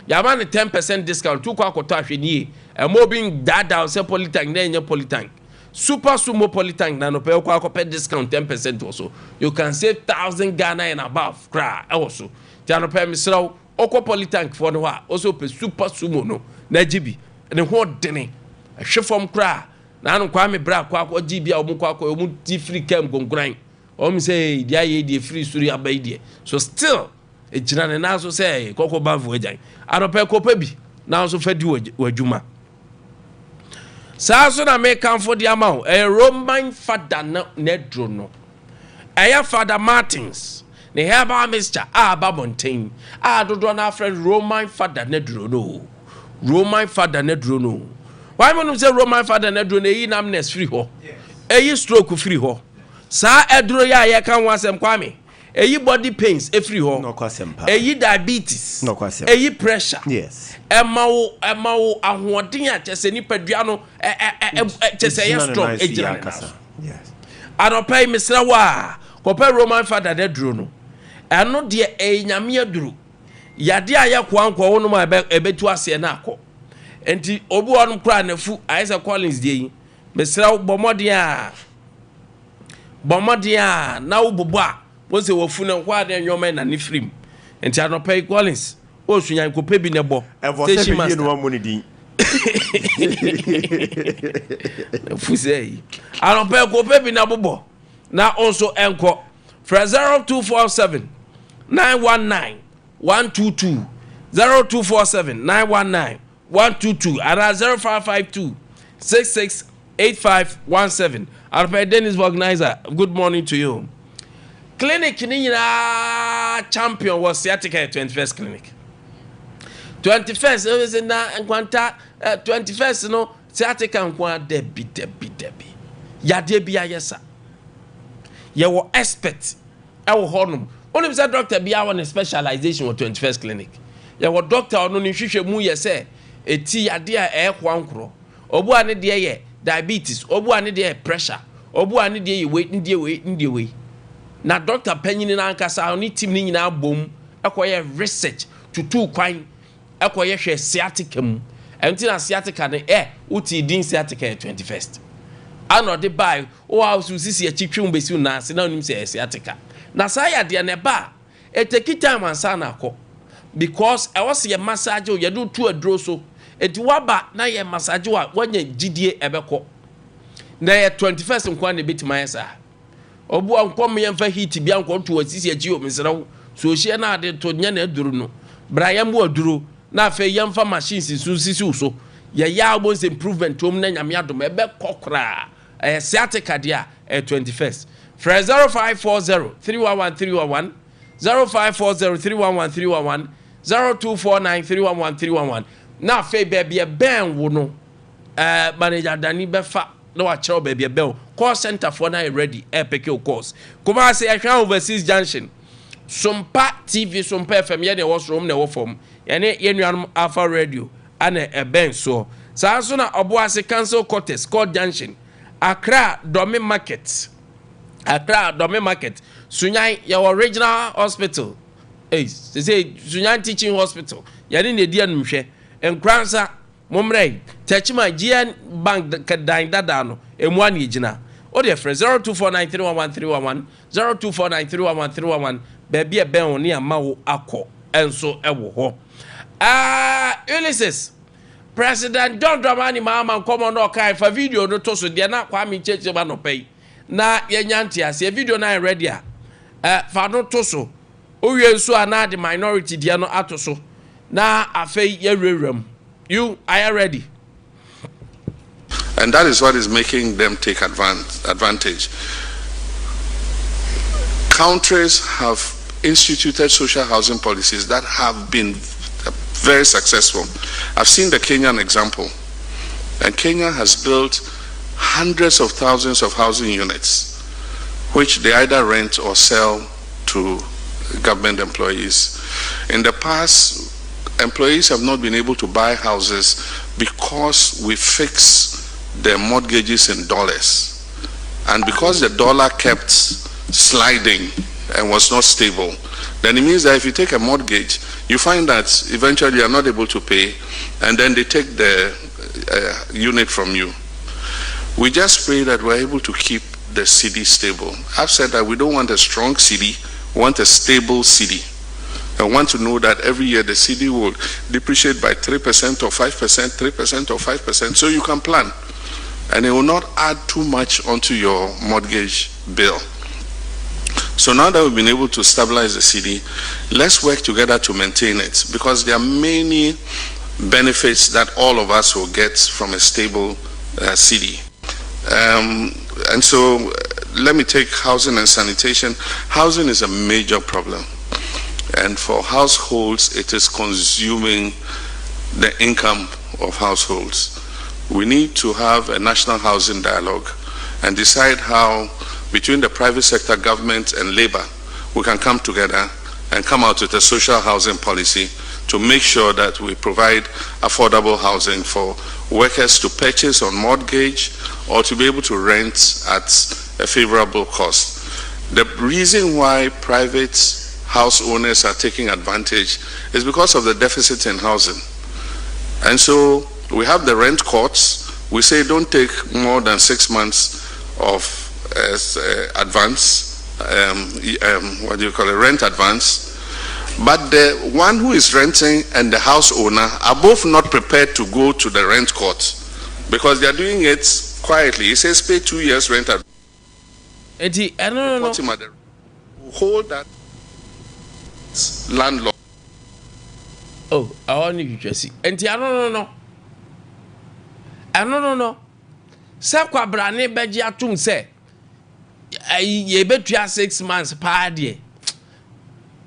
ya ma na 10% discount tu kwa akoto ahwenie mo bin dada se Politank na enye Politank super sumo Politank na no pe kwa akope discount 10% also you can save 1000 Ghana and above cra also ti no pe misraw okọ Politank for no ha also pe super sumo no na jibi ne ho dene hwefom cra na no Kwame bra kwa jibi a omukwa omu di free cam gongran om say dia ye di free suri abai die so still e gina ne na so say kokọ bavu ajan arope kopa bi na so fadi wadwuma sa so na me kan for the amount a Roman father na nedro no aya Father Martins ne herbal mixture aba mountain dodo na friend Roman father ne duro no Roman father ne duro no why me say Roman father ne duro no eyi namness free ho eyi stroke free ho sa eduro ya ye kan wasem Kwame eyi body pains free ho no kwasempa eyi diabetes no kwasempa eyi pressure yes emawo ahoden a chese ni padua no chese ye strong ejira yes anopai misra wa kopa Roman father de duro no eno de enyame aduru yade aye kwankwa wo no ma ebetu ase na akọ enti obi won kra nafu Isaac Collins de yi misra bomode a na wo bobo a wo se wafu na kwa de nwoma na ne frim enti anopai Collins o sunyan kopa bi ne bo station master no amoni din fusei anopai kopa bi na bobo na also enko fra 0247 919 122 0247 919 122 ara 0552 668517 Arpe Dennis organizer. Good morning to you. Clinic ni champion was sciatica 21st clinic. 21st is na Nkwanta 21st no sciatica nkwa debi. Ya debi ayesa. Ya wo expert. I will honum. Only say doctor be our specialization with 21st clinic. Ya wo doctor ono ni hwehwe mu ye say eti yade a kwankro. Obu ane de ye diabetes, obu ane de pressure, obu ane de weight ndie na doctor panyin na ankasa oni team ni nyina bom ekoye research tutu kwan ekoye hwe sciatica mu enti na sciatica ne uti din sciatica 21st ano de buy o house sisi ya chitwum besi na se na onim se sciatica na sa ya de ne ba take time ansa na akọ because I was your massage you do to adro so enti waba na ye massage wa wanya gidie ebekọ na ye 21st nkwa na betima yesa obu ankom ye mfa heat bia nkọ to asisi aji o misrawo so hie na ade to nya na aduru no bra ye mo aduru na afa ye mfa machines so sisi so ye ya abons improvement tom na nyame adom ebe kokra sciatica dia 21st fra 0540 311 0540 311 0249 311 na fe baby ben wo no manager Dani befa na wa chero baby ben call center for na ready pick course kuma say ahwa overseas junction Sompa TV Sompa FM ye na was room na wo form ye ne ye nuanom Alpha Radio ana ben so so na oboase cancel quarters called junction Accra Domi Market Sunyan your regional hospital say Sunyan teaching hospital ye ne di anumhwe enkransa momrei techima GN bank kadan dada no emu ani gina o de frɛ 0249311311 0249311311 baby ben oni amawo akɔ enso ewo ho Ulysses President John Dramani Mahama come no kai fa video no to so de na Kwame Nkwantabisa no pay na yenyanti ase video na ready a fa no to so o wie nso ana the minority de no ato so na afei ye rewram you are ready. And that is what is making them take advantage. Countries have instituted social housing policies that have been very successful. I've seen the Kenyan example, and Kenya has built hundreds of thousands of housing units, which they either rent or sell to government employees. In the past, employees have not been able to buy houses because we fix their mortgages in dollars. And because the dollar kept sliding and was not stable, then it means that if you take a mortgage, you find that eventually you are not able to pay, and then they take the unit from you. We just pray that we're able to keep the city stable. I've said that we don't want a strong city, we want a stable city. I want to know that every year the city will depreciate by 3% or 5%, 3% or 5%, so you can plan. And it will not add too much onto your mortgage bill. So now that we've been able to stabilize the city, let's work together to maintain it, because there are many benefits that all of us will get from a stable city. And so let me take housing and sanitation. Housing is a major problem. And for households, it is consuming the income of households. We need to have a national housing dialogue and decide how, between the private sector, government, and labor, we can come together and come out with a social housing policy to make sure that we provide affordable housing for workers to purchase on mortgage or to be able to rent at a favorable cost. The reason why private house owners are taking advantage is because of the deficit in housing. And so we have the rent courts. We say don't take more than 6 months of advance, rent advance. But the one who is renting and the house owner are both not prepared to go to the rent court because they are doing it quietly. It says pay 2 years rent advance. No. Hold that landlord. Oh, I want you to see. And no. Sakwa brane beji atum se. Ye betua 6 months pa de.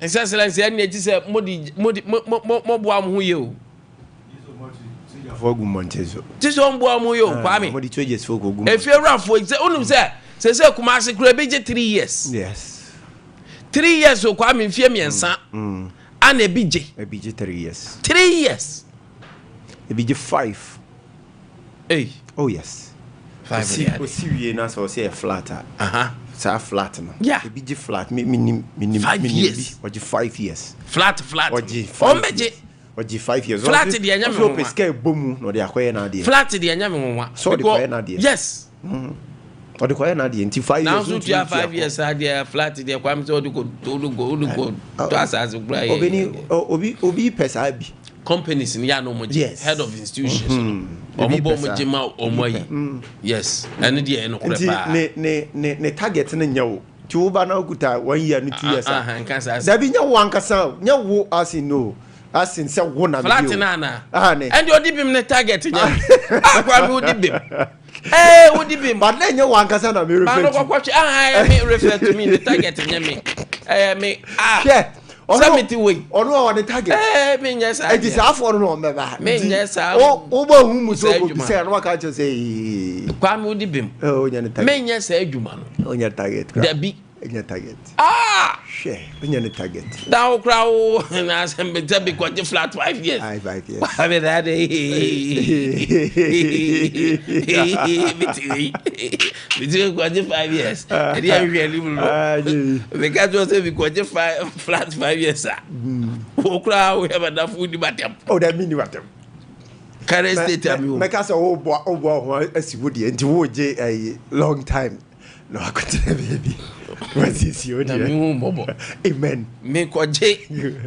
Excellency any ti say modi bo am hu ye o. Fogu Montezo. Ti so mbo am hu ye o Kwame. Modi 2 years fogu ogu. If you rafo say unum say Kumasi kura beji 3 years. Yes. 3 years o Kwame mfie miensa. And ebije 3 years. 3 years. Ebije 5. Hey. Oh yes. 5 see we na so say flat. Sa flat no. Yeah. Ebije flat. Me 5 years. Oji 5 years. Flat. Oji 5 years. Flat de anya me. So peska ebomu no de akoye na de. Flat de anya me nwa. So de koye na de. Yes. O de koye na de nti 5 years. Now so you 5 years there flat de Kwame so go to asas bra. Obi pesa bi. Companies in ya no mo head of institutions. Omo mo jema omo yi. Yes. And there no kore pa. Ne target na nyawo. Ti wo ba na okuta 1 year no 2 years. Da bi nyawo ankasa, nyawo as in no. As in say wo na. Flat na. And you di bim ne target nya. Akwa bi odi bim. Odi bim. But then nyawo ankasa na me refer. Ba no kwakwachi me refer to me the target nya me. Me Yeah. Samiti way. Ono on the target. Me nyesa. It is afọ no meba. Me nyesa. O ba hu mu so go say no ka che say. Kwame odi bim. Onya target. Me nyesa adwuma no. Onya target. Da bi. Onya target. She. Onya target. Da o kra o na sembe tabi kwaje flat 5 years. 5 years. I mean that between kwaje 5 years. And you really will. Because you say we kwaje flat 5 years. O kra we have enough food batem. Oh, that mean what? Current state am you. Make us o asibodi enti wo je a long time. No, I couldn't baby. What is your name? Amen. Me kwaje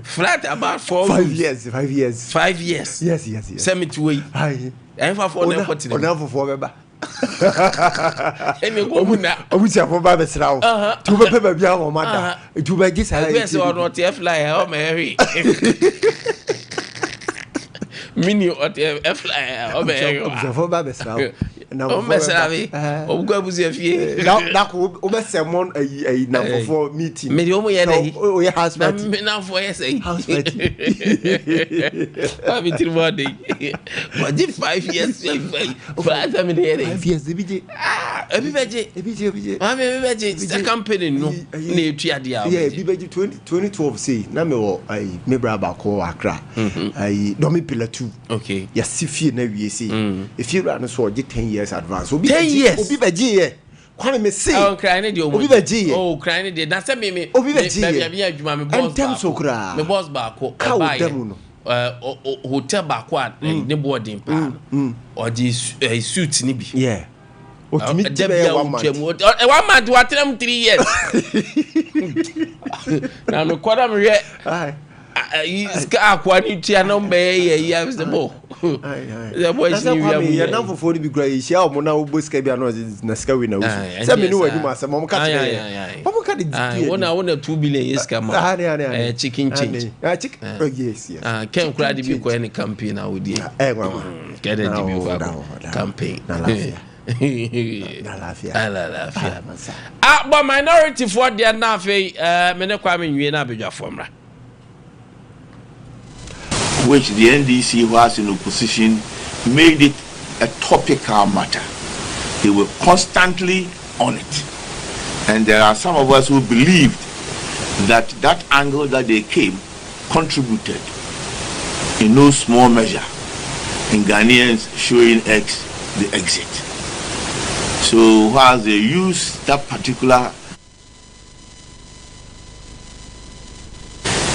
flat about 5 years. 5 years. 5 years. Yes. Send me to way. Aye. And for na put it. Ona for beba. Emi go mu na. Obutia for baba srawo. Tu be beba bia o mada. Tu be gi sai. Yes, or not fly o me mini or fly o me Obutia for baba srawo. Na o mesrawe. O go abuzi afie. Na ko o be sermon na for meeting. Me o mo ye na yi. O ye house party. Me na for yes say. House party. Abi trimode. But 5 years 5 years ebije. Ebije. Ma me beje second company no na etua dia. Yeah, ebije 2012 say na me wo me bra ba ko Accra. Domi pillar 2. Okay. Ya sifie na wie say. If you run so 10 years advance. 10 years. Obi beje ye. Kwame me say. Oh, cry na dey. Obi beje ye. Oh, cry na dey. Na say me. Obi beje ye. Me bia adwuma me boss. Entem so kra. Me boss ba ko. Ka o dem no. Hotel ba ko ne boarding pa. Or the suit ni bi. Yeah. Otimi be 1 month. 1 month what 3 years. Na me kwada me hwe. Aye. Iska akwa ni tia no be ye ya the boy. The boy is new ya na for be gra yi sha o na obo ska bia no na ska we na wusu. Se me ni wadi ma se mo ka tire. Mo ka de di. Wona 2 billion iska ma. Chicken change. Chicken. Oh yes. Ken kura di bi ko any campaign na wodi. Gwa. Get it di bi ko campaign. Na lafiya. But minority for the nafe mene Kwame nwie na abedwafo mra, which the NDC was in opposition made it a topical matter. They were constantly on it, and there are some of us who believed that that angle that they came contributed in no small measure in Ghanaians showing X the exit. So while they use that particular,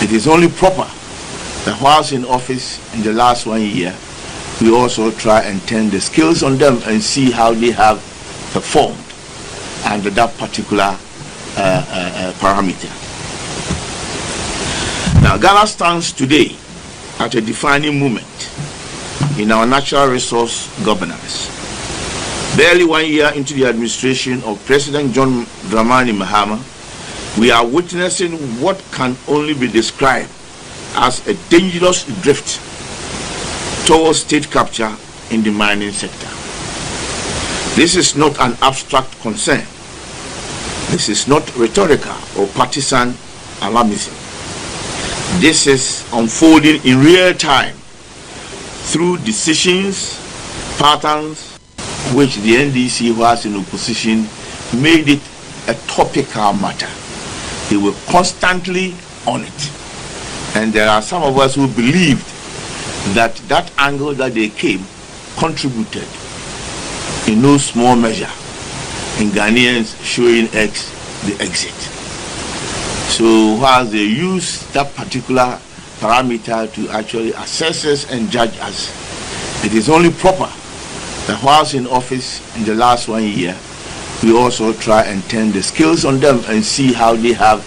it is only proper that whilst in office in the last 1 year, we also try and turn the skills on them and see how they have performed under that particular parameter. Now, Ghana stands today at a defining moment in our natural resource governance. Barely 1 year into the administration of President John Dramani Mahama, we are witnessing what can only be described as a dangerous drift towards state capture in the mining sector. This is not an abstract concern. This is not rhetorical or partisan alarmism. This is unfolding in real time through decisions, patterns, which the NDC was in opposition made it a topical matter. They were constantly on it, and there are some of us who believed that that angle that they came contributed in no small measure in Ghanaians showing X the exit. So while they use that particular parameter to actually assess us and judge us, it is only proper that whilst in office in the last 1 year, we also try and turn the skills on them and see how they have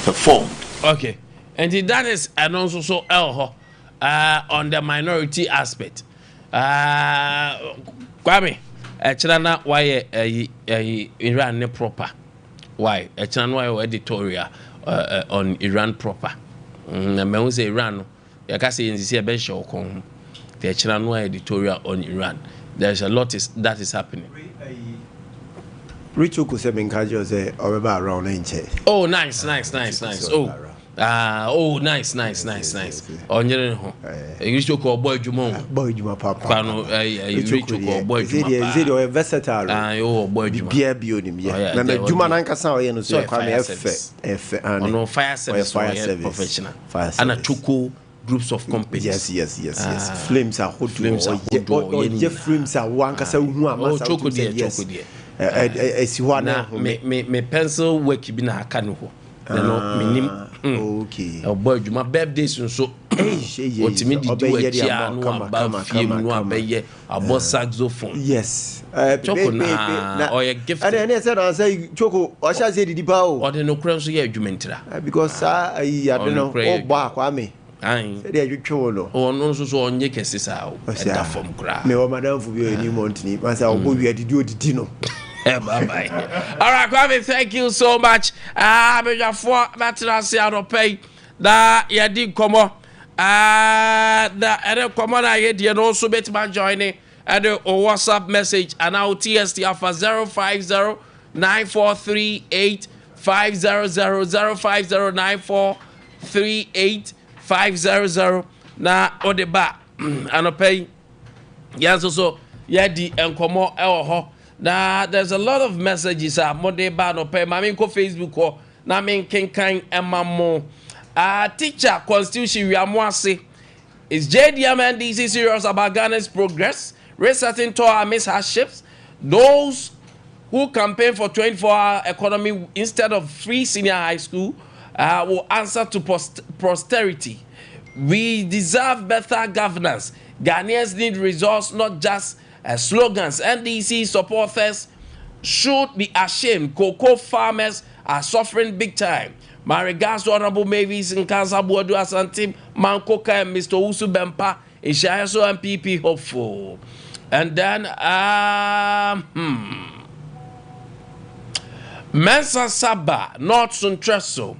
performed. Okay, and that is and also so on the minority aspect. Kwame, China why Iran ne proper? Why China why editorial on Iran proper? Me say Iran, you can say in this year show come. The China why editorial on Iran. There's a lot that is happening. Richo Kuseminkajo say Oreba around Inche. Oh, nice. Oh, nice. On your home. You used to call boy Jumon. Boy Juma Papa. You call boy Juma. Is it versatile? Oh, boy Juma. Beer building. Yeah. Remember Juma Nankasa, you know, so F and no fire service professional. And a chuku. Groups of companies. Yes. Flames are hot. Flames are hot. Flames are one. Yes. Me pencil work been a canoe. Okay. A boy, my birthdays so. What me do a chair no about film no abeye about saxophone. Yes. Choco or a gift. And then I said I say Choco or shall say the bao or the no crown so argumentra. Because I don't know oh ba Kwame. Aye. Say you cholo. Oh no so on ye kesisa o. That from cra. Me o madam for be any monthly. Man say go we the dino. Bye. All right, Kwame, thank you so much. For veterans here pay that you did come on. The other common I did also bet my joining and a WhatsApp message and our TST for 050 9438 500 050 500 na odeba and pay. Yes, so yeah, the encomo ho. Now there's a lot of messages Monday ba no pay mami ko Facebook ko na men kenkan emamo teacher constitution we amwase is JDM and DC serious about Ghana's progress resetting to our mishaps. Those who campaign for 24-hour economy instead of free senior high school will answer to posterity. We deserve better governance. Ghanaians need results, not just slogans. NDC supporters should be ashamed. Cocoa farmers are suffering big time. My regards to Honorable Mavis in Kansa Boadu Asantim, Mankoka and Mr. Usu Bempa, Ishayaso and PP hopeful. And then, Mensa Saba, North Suntreso,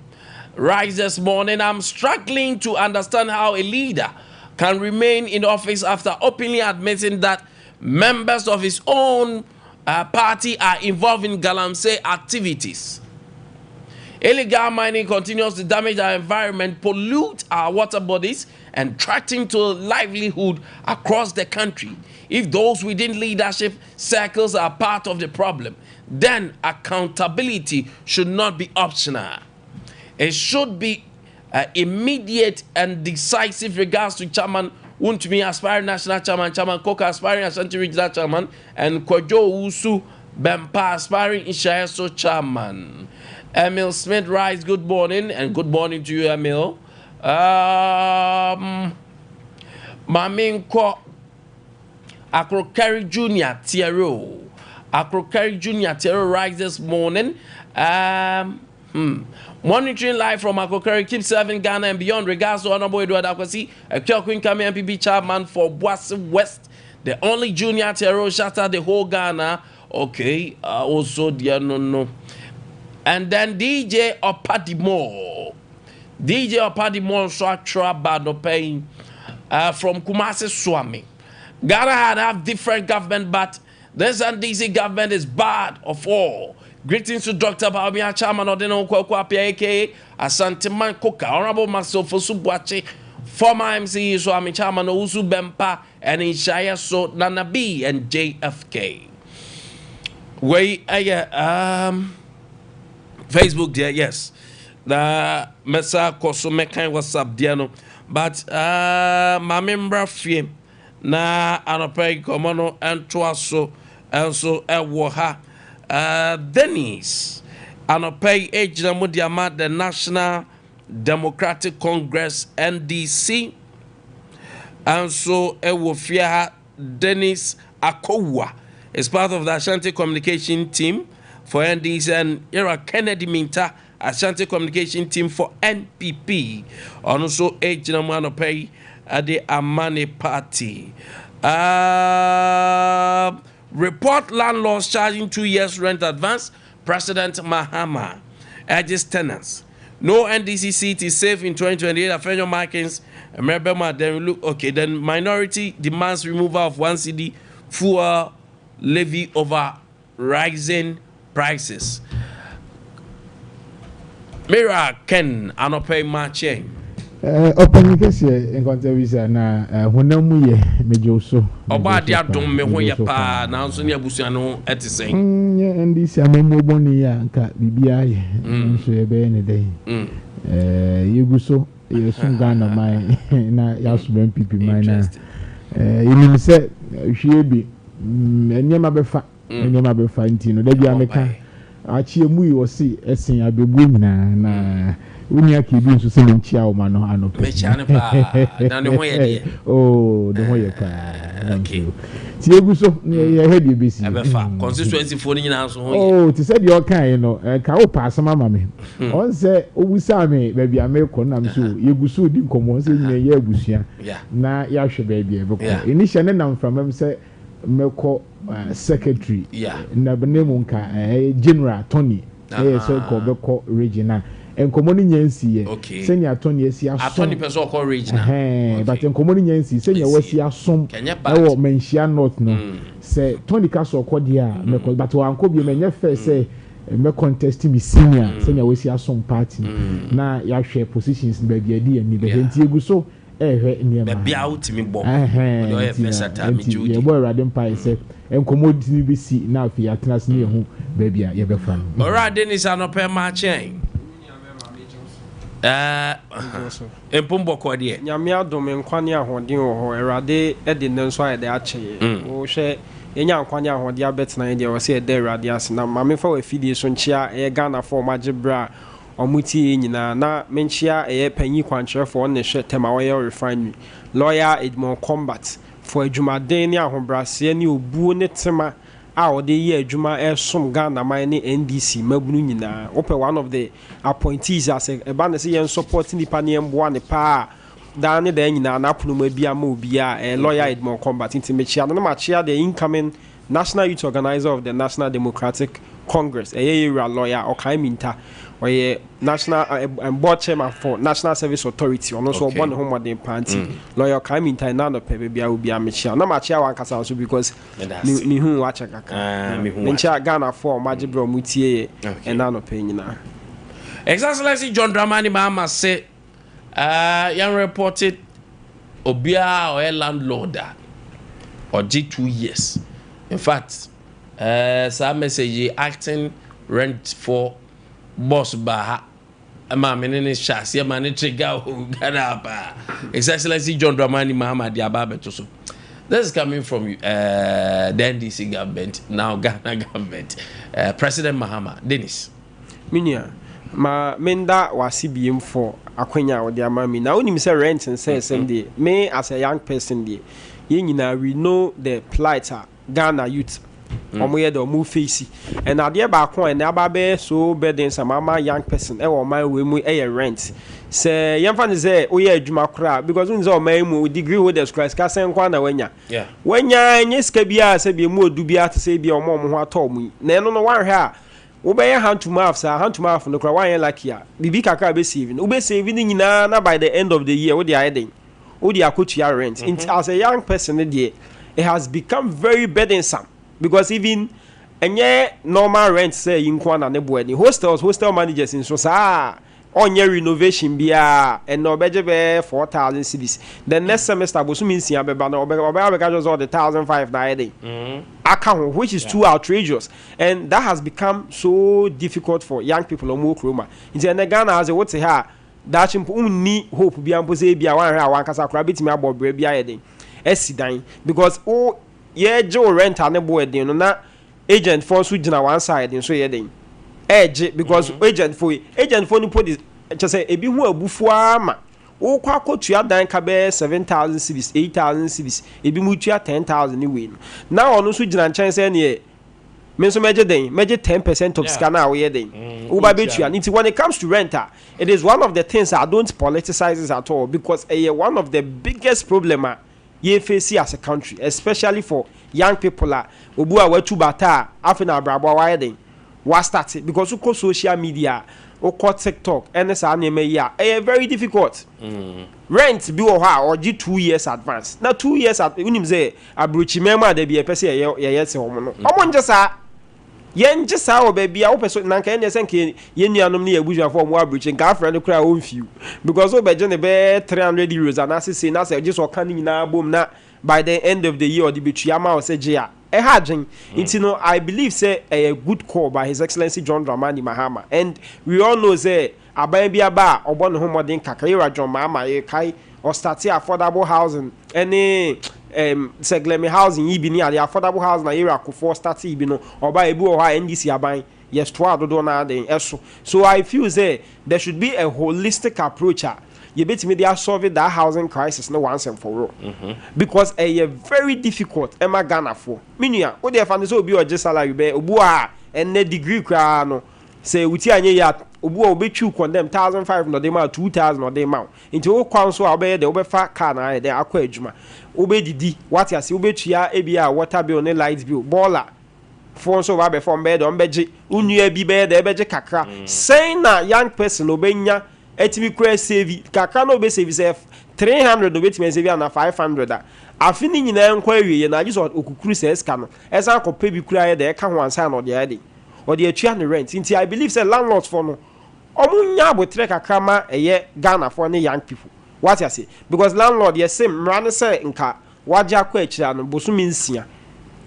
rise this morning. I'm struggling to understand how a leader can remain in office after openly admitting that members of his own party are involved in Galamsey activities. Illegal mining continues to damage our environment, pollute our water bodies, and threaten to livelihood across the country. If those within leadership circles are part of the problem, then accountability should not be optional. It should be immediate and decisive. Regards to Chairman Wuntumi, aspiring national chairman, Chairman Koka, aspiring Ashanti regional chairman, and Kojo Usu Bempa, aspiring Ishayeso chairman. Emil Smith Rice, good morning, and good morning to you, Emil. Maminko Akrokari Jr. Tiero. Akrokari Jr. Tiero Rice this morning. Monitoring live from Akrokari, keep serving Ghana and beyond. Regards to Honorable Edward Akwasi, a Queen Kame MPP chairman for Boise West. The only junior Tiero shattered the whole Ghana. Okay, also, dear, no. And then DJ Opadimo Swatra Badopay from Kumasi Swami. Ghana had different government, but this NDC government is bad of all. Greetings to Dr. Baumia, Chairman Odeno Kwakwapi, aka Asanteman Koka, Honorable Masofo Subwache, former MC Swami Chairman Ousu Bempa, and Ishaya So Nanabi and JFK. Facebook there, yes. The Mesa Koso Mekan WhatsApp Diano. But my member fee na anopay komono and twaso and so ewoha Dennis anopay age na mudiama the National Democratic Congress NDC and so ewofia Dennis Akowa is part of the Ashanti communication team for NDC, and Era Kennedy Minta, Ashanti communication team for NPP. Also, Ejinamano Pay at the Amani Party. Report landlords charging 2 years rent advance. President Mahama urges tenants. No NDC seat is safe in 2028. Afenyo Markins, remember, then look, okay, then minority demands removal of 1 cedi fuel levy over rising prices. Mira Ken anope mache. Open case Nkwantabisa na honamu ye mejoso. Oba dia dom me ho ye pa na nso ne abusua no etisen. NDC amemo boni ya nka bibia ye. Nso ye be ne dey. Yeguso yesun Ghana mai na yasu MPP mai na. Yinim se hwie bi enyema befa nti no da bia meka achie mu yi osi esen abebu nyina na unia kibi nso se nchia o ma no anope mecha ne pa na ne ho ye de oh de ho ye pa okay ti egu so ye hedi besi abefa constituency fo ni nyina so ho ye oh ti said you kan no ka o pa asama ma me on se obusa me ba bia me ko na me so yegu so di nkomo se nyina ye abusua na ya hwe ba bia be ko initial ne nam from am se meko secretary na benemu nka general Tony so ko be ko regional enkomo ni nyansi ye senya Tony esi asom Tony person ko regional but enkomo ni nyansi senya wasi asom ewo menhia north no se Tony ka so ko dia meko but wan ko bi menye fe se me contest mi senior senya wasi asom party na ya hwe positions ba bia di ani be nti egu so niema bia utimi bo o ye fesata mi judi ye boy radin pai se enkomodi ni bisi na afi atnas ne hu ba bia ye be fan orade ni sa no pe ma chen empombo ko de nyame adom nkwane ahoden ho erade de nenso ayede ache wo hwe enya nkwane ahoden abetena de wo se ede erade ase na mame fa wa fidie so nchia e Ghana for magibra omuti nyina na menchia eye panyi kwankyerefo ne hwe tema wo refinery lawyer Edmond Combat for adwumaden ne ahobrase ne obuo ne tema a ode ye adwuma esom Ghana man ne NDC mabunu nyina ope one of the appointees as e ba ne se yen support ni pa ne mboa ne pa da ne da nyina na pono ma bia ma obia lawyer Edmond Combat nti mechia no ma chia the incoming national youth organizer of the National Democratic Congress lawyer Okaminta ɔyɛ national board chairman for National Service Authority ɔno nso ɔbɔ ne ho mmɔden panti lawyer Kwame Nkwantabisa no pɛ baabi a obi amekyia na makyia wankasa nso because ne hu wakyɛ kaka ne nkyia Ghana for ɔmagye brɛ ɔmo tie ɛna no pɛ nyinaa. Excellency John Dramani Mahama say young reported obia or landlord or G2 years. In fact, some message acting rent for boss baha. Ma menene shasi mane trigger Ghana pa. Excellency John Dramani Mahama Diababe so. This is coming from the NDC government, now Ghana government. President Mahama, Dennis. Minia. Ma menda wasi biem for akwenya wo dia ma mi na onim say rent and say dey me as a young person dey ye nyina we know the plight Ghana youth omo ye do mu face and ade ba ko and aba be so burden some mama young person e wo man we mu e rent say yemfa ne say o ye adwuma kora because unze o man mu degree holders Christ ka sen kwa na wanya wanya nyeska bia say bi mu odu bia te say bia omo ho atom na eno no wan hwe a Ubaya hand to mouth no cry like ya. Bibi kaka be saving. Ube saving nyina na by the end of the year, what they are heading. What they are your rent. As a young person, it has become very burdensome. Because even normal rent say in Kwana Nebueni. Hostel managers in Sosa on your renovation bia and no beje 4,000 cedis. The next semester was means ya beba no because all the 1,500 na day. Account which is too outrageous, and that has become so difficult for young people on Mokroma. In the Ghana as a what's here that ni hope be ampoze bia wan kasa kra betimi abobre bia yeden esidan because ye jo rent ane bo eden no na agent for so gina one side so yeden edge because agent for ni put just say ebi hu abufu ama o kwa kotua dan ka be 7,000 cedis 8,000 cedis ebi mu tua 10,000 ni we na ono so gina nchen say ne me so meje 10% of scanner we den wo ba betua nti when it comes to renter it is one of the things I don't politicize it at all because one of the biggest problem ye face as a country especially for young people obu a watu bata afina abrabo wa den wa start because uko social media uko TikTok and sa na me ya very difficult rent bi wo ha or 2 years advance na 2 years at unim say abrochi mema da bi e pese ye se homo no omo nje sa yenje sa wo ba bia wo pese na nka ene senke ye nuanom ne yabuja for mo abrochi nka afra ne kra won fiu because wo be je ne be 300 euros and asese na say just oka ni na bom na by the end of the year or the betuama or say jia I believe say a good call by His Excellency John Dramani Mahama, and we all know say aban bia ba obon ho modern kakayira John Mahama ye kai or start affordable housing any seglemi housing yibi ni affordable housing na area ko for start yibi no oba ebi o ha NDC aban yes to adodo na den eso so I feel say there should be a holistic approach you bet me they are solving that housing crisis no once and for all because a very difficult Emma Ghana for minia what they find so be or just salary be obua and ne degree kra no say uti anye ya obua obetwu condemn 1,500 no dey ma 2,000 no dey ma into o kwan so obey dey obefa car na dey akwa adwuma obedidi what you see obetua ebia water bill ne light bill baller phone so ba be from bed on beje unua bi be dey beje kakra saying na young person obenya etimi kura save kaka no be save say 300 no betimi save na 500 afini nyina nkwa awie na agi so okukuru say ska no esa akopɛ bi kura ye de ka ho ansa no de ade o de atua ne rent nti I believe say landlords for no omunya abotre kakra ma eye Ghana for ne young people what you say because landlord ye say mrane say nka waje akwa akira no bosumi nsia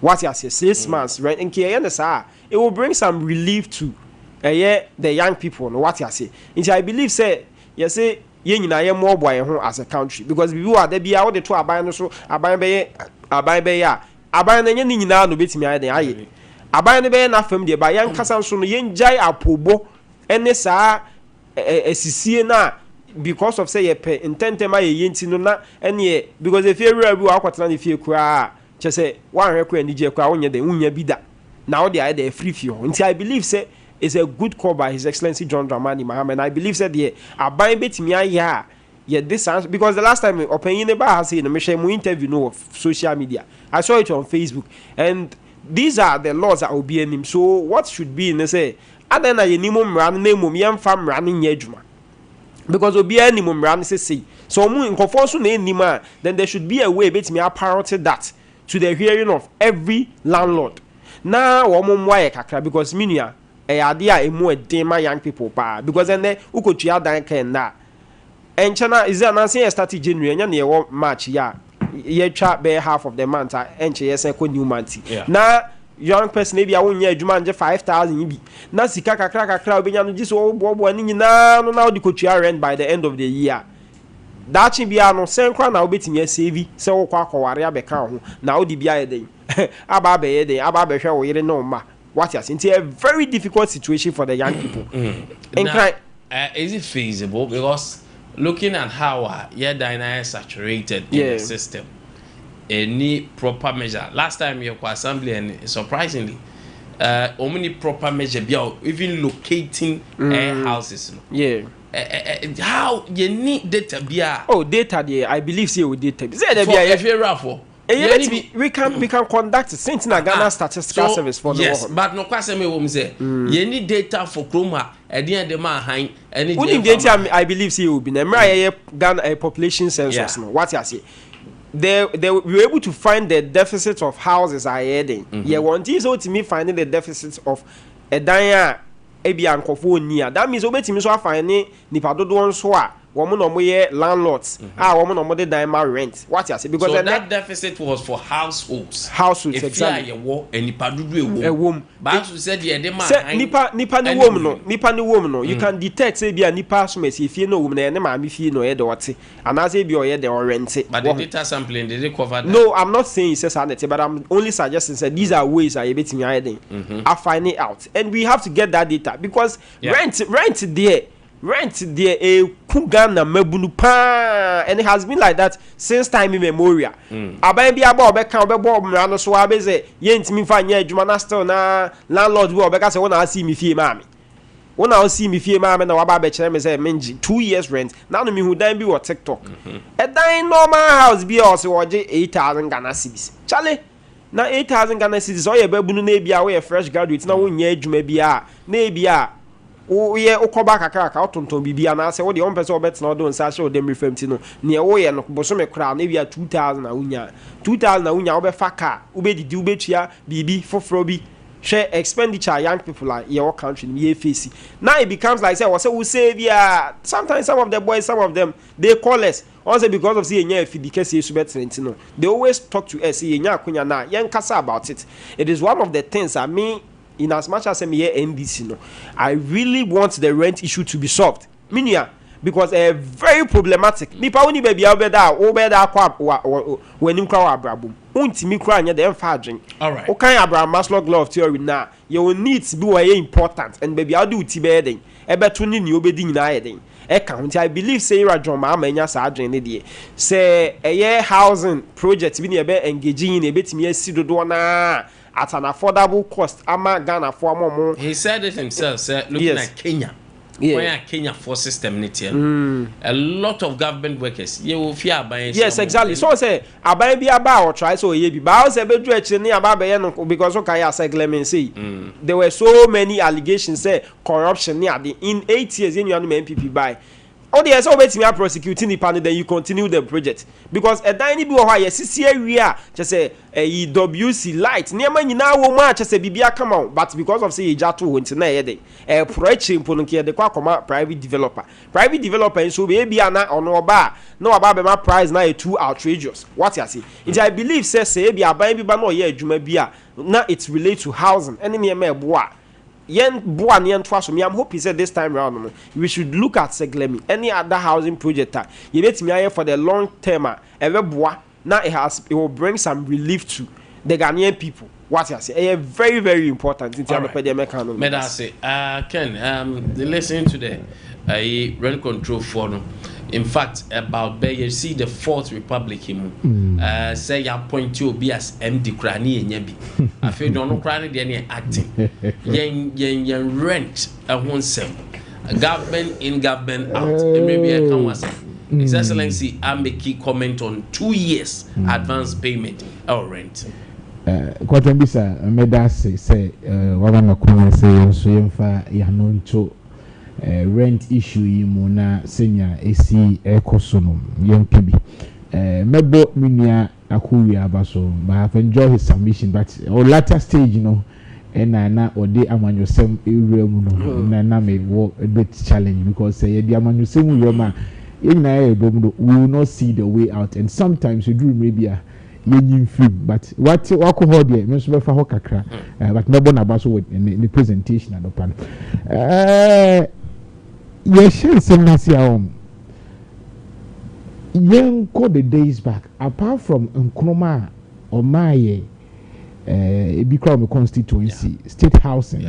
what you say 6 months rent nka ye ne sa it will bring some relief to the young people no what you say nti I believe say you say ye nyina ye mo boy ho as a country because we are there bia wo de to aban no so aban be ya aban na nye ni nyina no betimi aye den aye aban ne be na fam de ba yan kasa so no ye njai apobo ene saa esisie na because of say ye pe intentema ye nti no na ene because if you real bi wa kwatena ne fie kura che say wan hwe kura ni je kura wonye de unya bi da na wo de aye de free fie ho nti I believe say is a good call by His Excellency John Dramani Mahama, and I believe that the aban betimi ya this answer because the last time opinion about has in a interview no of social media I saw it on Facebook and these are the laws that will be in him. So what should be in the say adena ye nimum ran nemum yam fam ran nyejuma because obi animum ran say so mu nkofo so na enima then there should be a way betimi apparent that to the hearing of every landlord na wo mo mwa ye kakra because minua ade a emu edema young people pa because then ukotua dan kan na enchana is an answer start January nya na ye March ya ye twa be half of the month enche ye say ko new month na young person maybe awunya adwuma nje 5,000 bi na sika kakra obenya no giso bo ani nyina no na odikotua rent by the end of the year that chi bia no senkwa na obetimi asave se wo kwa akware abeka ho na odi bia ye den aba ye den aba hwe wo yire no ma what you see a very difficult situation for the young people. Now, is it feasible? Because looking at how your dynamic is saturated in the system, any proper measure. Last time you were assembly and surprisingly, only proper measure even locating houses. Yeah. How you need data bia? Oh, data there. I believe say we data. Say that bia if you raffle. We can conduct Sentinel Ghana Statistical Service for yes, the but no question me wom say you need data for Chroma and the end the man hang any data I believe say will be na Ghana population census no what you say they we were able to find the deficit of houses are heading want is to me finding the deficit of a dan ebi ankofo ni that means obetimi so find nipa dodo nso a woman no moye landlords woman no de dime rent what you say because so that deficit was for households exactly if you nipa dudu ewom but you said the dem nipa ni wom no you can detect say bia nipa so mesi fie no wom na ne ma me fie no ye de wote anase bia oye de rent but the data sampling did it cover that? No, I'm not saying it's sanity, but I'm only suggesting that these are ways I betting I find it out and we have to get that data because rent there a kugana mebunu pa and it has been like that since time immemorial. Aban bia ba obeka obebo mra no so abeze ye ntimi fa nya adwuma na still na landlord wo obeka say wona see me fie maami wona see me fie maami na waba be kire me say menji 2 years rent na no me hu dan bi wo TikTok a dan normal house bi o se woje 8,000 Ghana cedis chale na 8,000 Ghana cedis o ye babunu na bia we fresh graduate na wonya adwuma bia na bia wo ye ukoba kakaka otonton bibia na se wo de on pese obet na odon sa show dem refamti no ne wo ye no boso me kra na bia 2,000 na unya wo be faka wo be didi wo be tua bibi foforo bi share expenditure young people like your country ye face now it becomes like say we save ya sometimes some of the boys some of them they call us also because of say nya fidi kese su betrent no they always talk to us say nya akunya na yen kasa about it is one of the things I mean in as much as I'm here NDC no I really want the rent issue to be solved minia because very problematic nipa woni baby obeda kwa wani kwa abrabum untimi kra anya dem fa adwen alright o kan Abraham Maslow glove theory na your needs be were important and baby how do uti be den ebeto ni obedi nyina ayeden count I believe say Rajon ma amanya sa adwen ne de say housing project bi ne be engaging in ebetimi asidodo na at an affordable cost ama Ghana for momo he said it himself say looking at Kenya where Kenya for system a lot of government workers you will fear by yes exactly so say aban bi aba or try so ye bi ba say bedu echi ni aba be no because okay ya say Clement say there were so many allegations say corruption ni ade in 8 years you know MPP by all the so betimi prosecuting the panel then you continue the project because a tiny bi ho yes see area just say WC light niam nyina wo ma just say bibia come on but because of say e jato ho nti na ye dey project mpo no ke dey kwa koma private developer so be bia na ono oba na oba be ma price na e too outrageous what you say it I believe say bia ban bi ba na ye adwuma bia na it relate to housing any niam e boa yen boa ne ento aso me am hope said this time round we should look at Seglemi any other housing project you betimi aye for the long term ebe boa now it will bring some relief to the Ghanaian people what you say very very important in terms of the mechanism may I say Ken listening to the rent control forum in fact about you see the Fourth Republic say ya point you be as MD krani enyabi I feel no krani dey acting yen rent a one sem government in government out maybe I can was His Excellency I make key comment on 2 years advance payment or rent Nkwantabisa meda say wabanga kuma say so yemfa ya no nto rent issue yi mu na senya esi ekoso no yempe bi mebo minia akuwi abaso but I have enjoyed his submission but on latter stage na ode amanyosem ewura mu no na me wo a bit challenge because say the amanyosem ewura ma we will not see the way out and sometimes we do maybe yin film but what hold there me so be fa ho kakra but no bona ba so with the presentation and open ye share some nasia yen ko the days back apart from Nkrumah or Maye it become a constituency state housing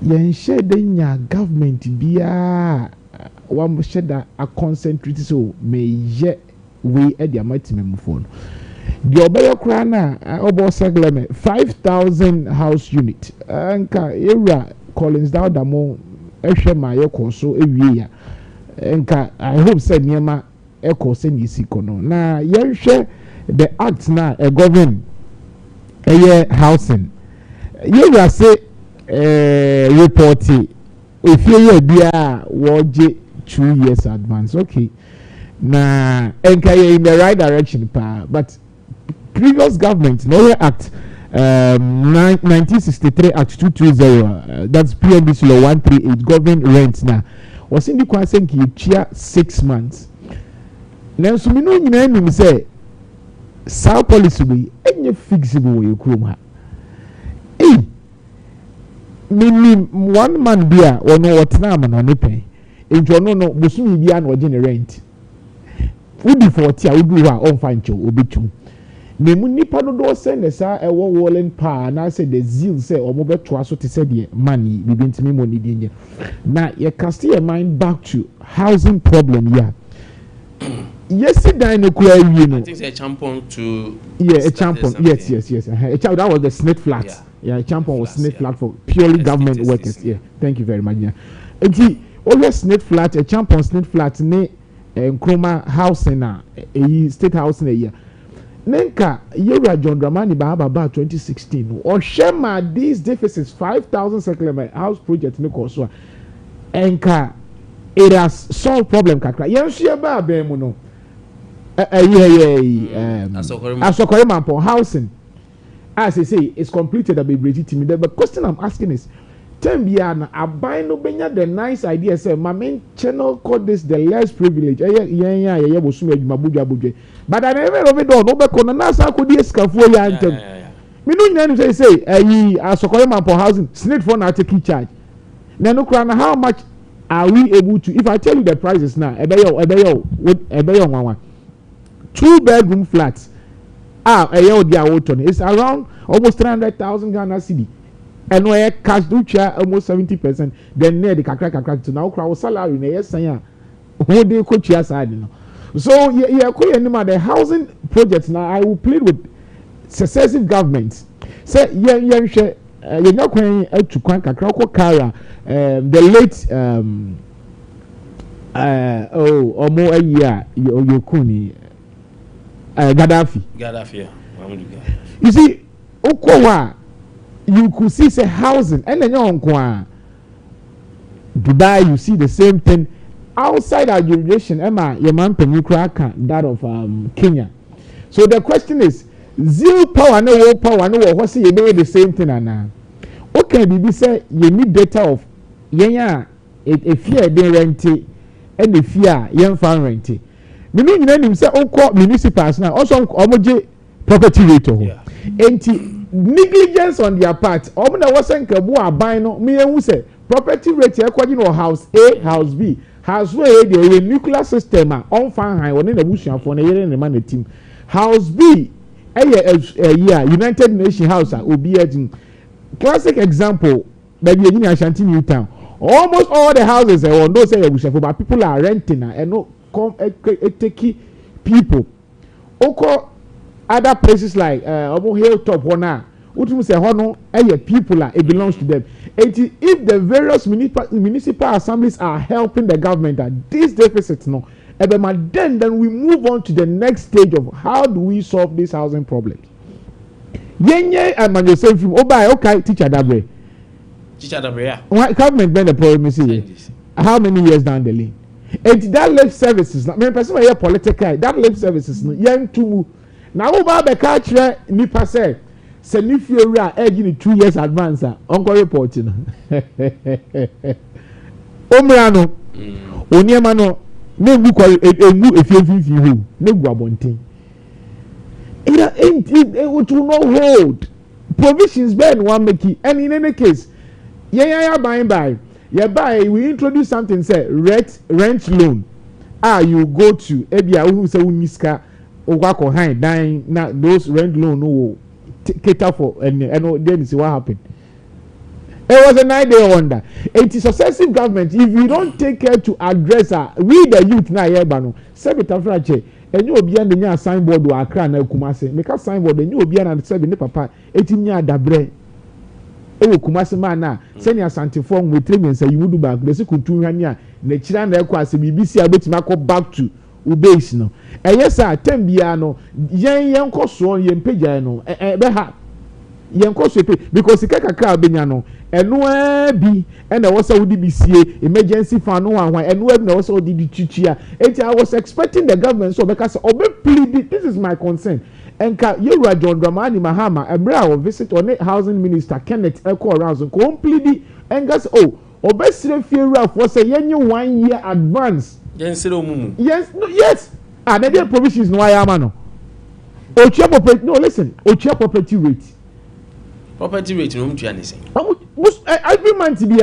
yen share the government bia one share that a concentrate so may ye we at the amatimum phone the obey crana obo segleme 5,000 house unit anka era Collins down damo ehwe maye konso ewie ya enka I hope said niema eko se ni sikono na yenhwe the act na a govern housing you say report if you bia woje 2 years advance okay na enka in the right direction pa but previous government no act 1963 act 220 that's PNBC law 138 government rent na was in the question ki chia 6 months na so me no nyina nim say sao policy we enye fixable we krom ha minim one man bia ono wotena ma no ne pen enjo no bosumi bia na oje ne rent udi 40 a udu ha on fancho obetu memu nipa no do say ne sa ewo wallen pa na say the zeal say omo beto aso te say the money bibintimi money di nje na ye cast your mind back to housing problem yeah yesterday no kura wie no I think say a champion to a champion yes a child that was the snake flat a champion was snake flat for purely government workers thank you very much enti always snake flat a champion snake flat ne Nkrumah housing na state housing here Nenka Yera John Dramani Bahaba 2016 or Shema these deficits 5,000 circular house project no cost enka it has solved problem kakra yenhwe ba abem no asokore mampo housing as I say it's completed be breathing the question I'm asking is Tembiana abai no benya the nice idea say my main channel called this the less privilege yeah bosum adwuma budwa but I never of it no be kono na sa kodi esikafuo ya antem me no nyina say asokore man for housing snake for na take charge na no kra na how much are we able to if I tell you the prices now ebeyo 2-bedroom flats it's around almost 300,000 Ghana cedi and we cash do chair almost 70% then near the kakra to now crowd salary na yes say who dey ko chia side no so the housing projects now I will plead with successive governments say yenhwe yenyakwan atukwan kakra ko kara the late omo ayia yokuni Gaddafi you see okwa you could see say housing and then Dubai you see the same thing outside our jurisdiction Emma your man Penukraka that of Kenya so the question is zero power no power no what say you do the same thing and okay be say you need data of yenya a fear they rent and the fear yen fan rent me no nyina nim say okọ municipals now also omoje property rate enti negligence on their part omo na wosen kabu aban no me ehu say property rate e kwaji no house A house B house where the nuclear system on fan high woni na busuafo na yere ne ma na team house B United Nations house obi agin classic example baby in Ashanti New Town almost all the houses on those say busuafo but people are renting and no come take people oko other places like hilltop one utum say hono people it belongs to them if the various municipal assemblies are helping the government at these deficits no then we move on to the next stage of how do we solve these housing problems yenye amano same film oba okay teacher dabre yeah. Government been the problem see how many years down the lane and that life services na me person here political that life services no yen tumu na oba be ka kire nipa say se ni fiori a age ni 2 years advance a onko report no omra no oniema no na egu efiefifi hu na egu abonten it will not hold provisions ben one make it and in any case yeah by we introduce something say rent loan you go to ebia who say uniska ogwako high dying now those rent loan no cater for and then you see what happened. It was a 9-day wonder. It is successive government. If we don't take care to address we the youth now here bano. Sebita frache. And you be under your signboard or Accra na Kumasi. Make a signboard and you be under seven ne papa. Etinya dabre. Ewo Kumasi man na. Send your santiform with 3 months you do back. Besi kuntu hanya. Ne chira na ekwa se BBC abetima ko back to ubase no. Yes sir. Tembia no. Yen koso yen pagya no. Be ha. Yen koso pe because kakaka benya no. Eno bi and was a BCA emergency fund no one and web no also did chichia. I was expecting the government so because plead this is my concern. And you are John Dramani Mahama a brow visit on it housing minister Kenneth Echo around so completely and guess obesity fear was a young 1 year advance. Yes, no, yes. And there provisions no ayamano. No, listen, Ochia property rate. Property rate no much anything. Every month be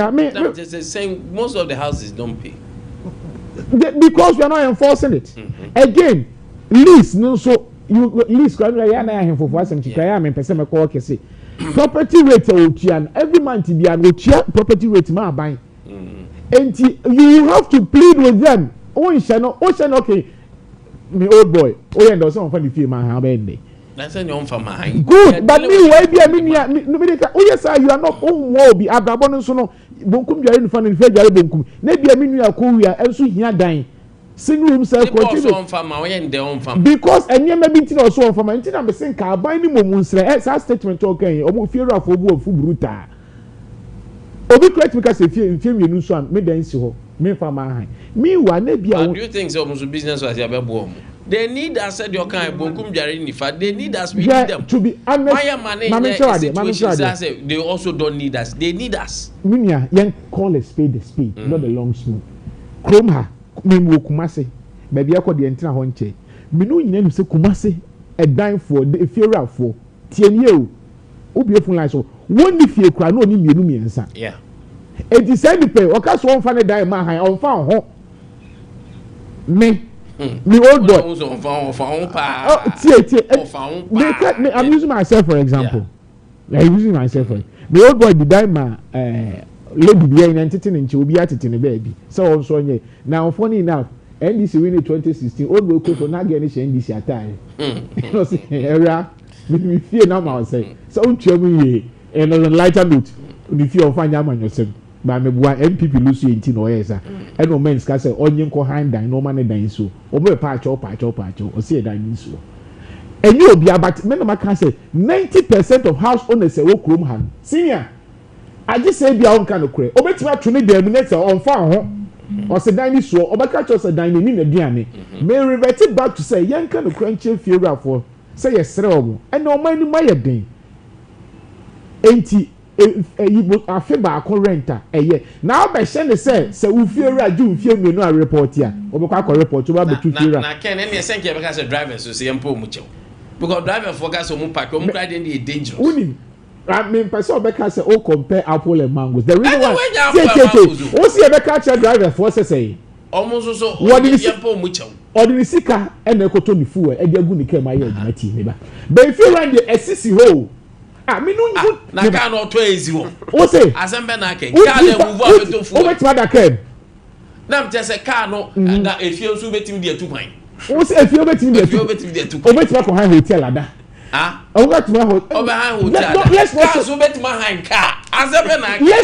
just the same. Most of the houses don't pay because we are not enforcing it. Again, lease no so you lease kwa ya na ya for asem chika me pese me call kese. Property rate otua every month be an otua property rate ma ban. And you have to plead with them. Okay. Me old boy. Oh yeah, some funny feel man how bad. That's a young for mine. Good, but me why be a mini? Oh yes, sir, you are not own will be ababon so no. Bunkum jare nfa nfa jare bunkum. Na be a mini akoria enso hia dan. Sing room sir continue. Because enye ma binti na so on farmer. Nti na be sen ka ban ni momunsre. Sa statement okay. Omo fiera for bu ofu bruta. Obi correct me ka say fie me nu so am me dan si ho. Me farmer han. Me wa na bia. Do you think so almost business was abebo? They need us said your kind bunkum jare nifa. They need us, we need them. To be honest, they also don't need us. They need us. Minya, yen call a spade, not a long smoke. Chrome ha, me wo Kumasi. Baby, I call the entire honche. Me no yin say Kumasi a dime for the fear for 10 years. Obi efun like so. One if you cry no ni mienu miensa. Yeah. It is said pay. Oka so on fan die man han on fan ho. Me old boy. I'm using myself for example. Yeah. I'm using myself for the old boy. The dime lady be in entertaining. She will be at it in a baby. So also now funny enough. NDC winning 2016. Old boy came for not getting NDC at time. You know, see area. We fear now. I say so. Me and on a lighter note, we fear of finding out yourself. But me bua MPP lose 18 or yes and no men ska say onye nko hand dan no man dan so obo patch o see dan so and you be about me no maka say 90% of house owners say wo krom han senior I just say bia on kan okure obetima twene dem na say on fa ho o say dan so obeka cho say dan ni na duane me revert it back to say yan kan okure nche fiera for say yesre omo and no man ni maye den enti you are feba renter now be send say we fear aju fear me no report here obekwa ko report to ba betu fear na ken na say ke because driver so say mpo mu chew because driver focus on mu park o mu cry dey dangerous uni I mean person obeka say o compare apple and mangoes the reason why o see obeka check driver for say almost so what dey mpo mu chew ordinary sika e na ekoto ni fuel e dey agu ni kem aye adwuma ti me ba be fear when the assisi ho me no na ka no to ezi wo o say asembe na ka ka le move up to fu o betima da kem na mte se ka no na efie nso betim de atu kwan o say efie betim de atu o betima ko han hotel ada Let's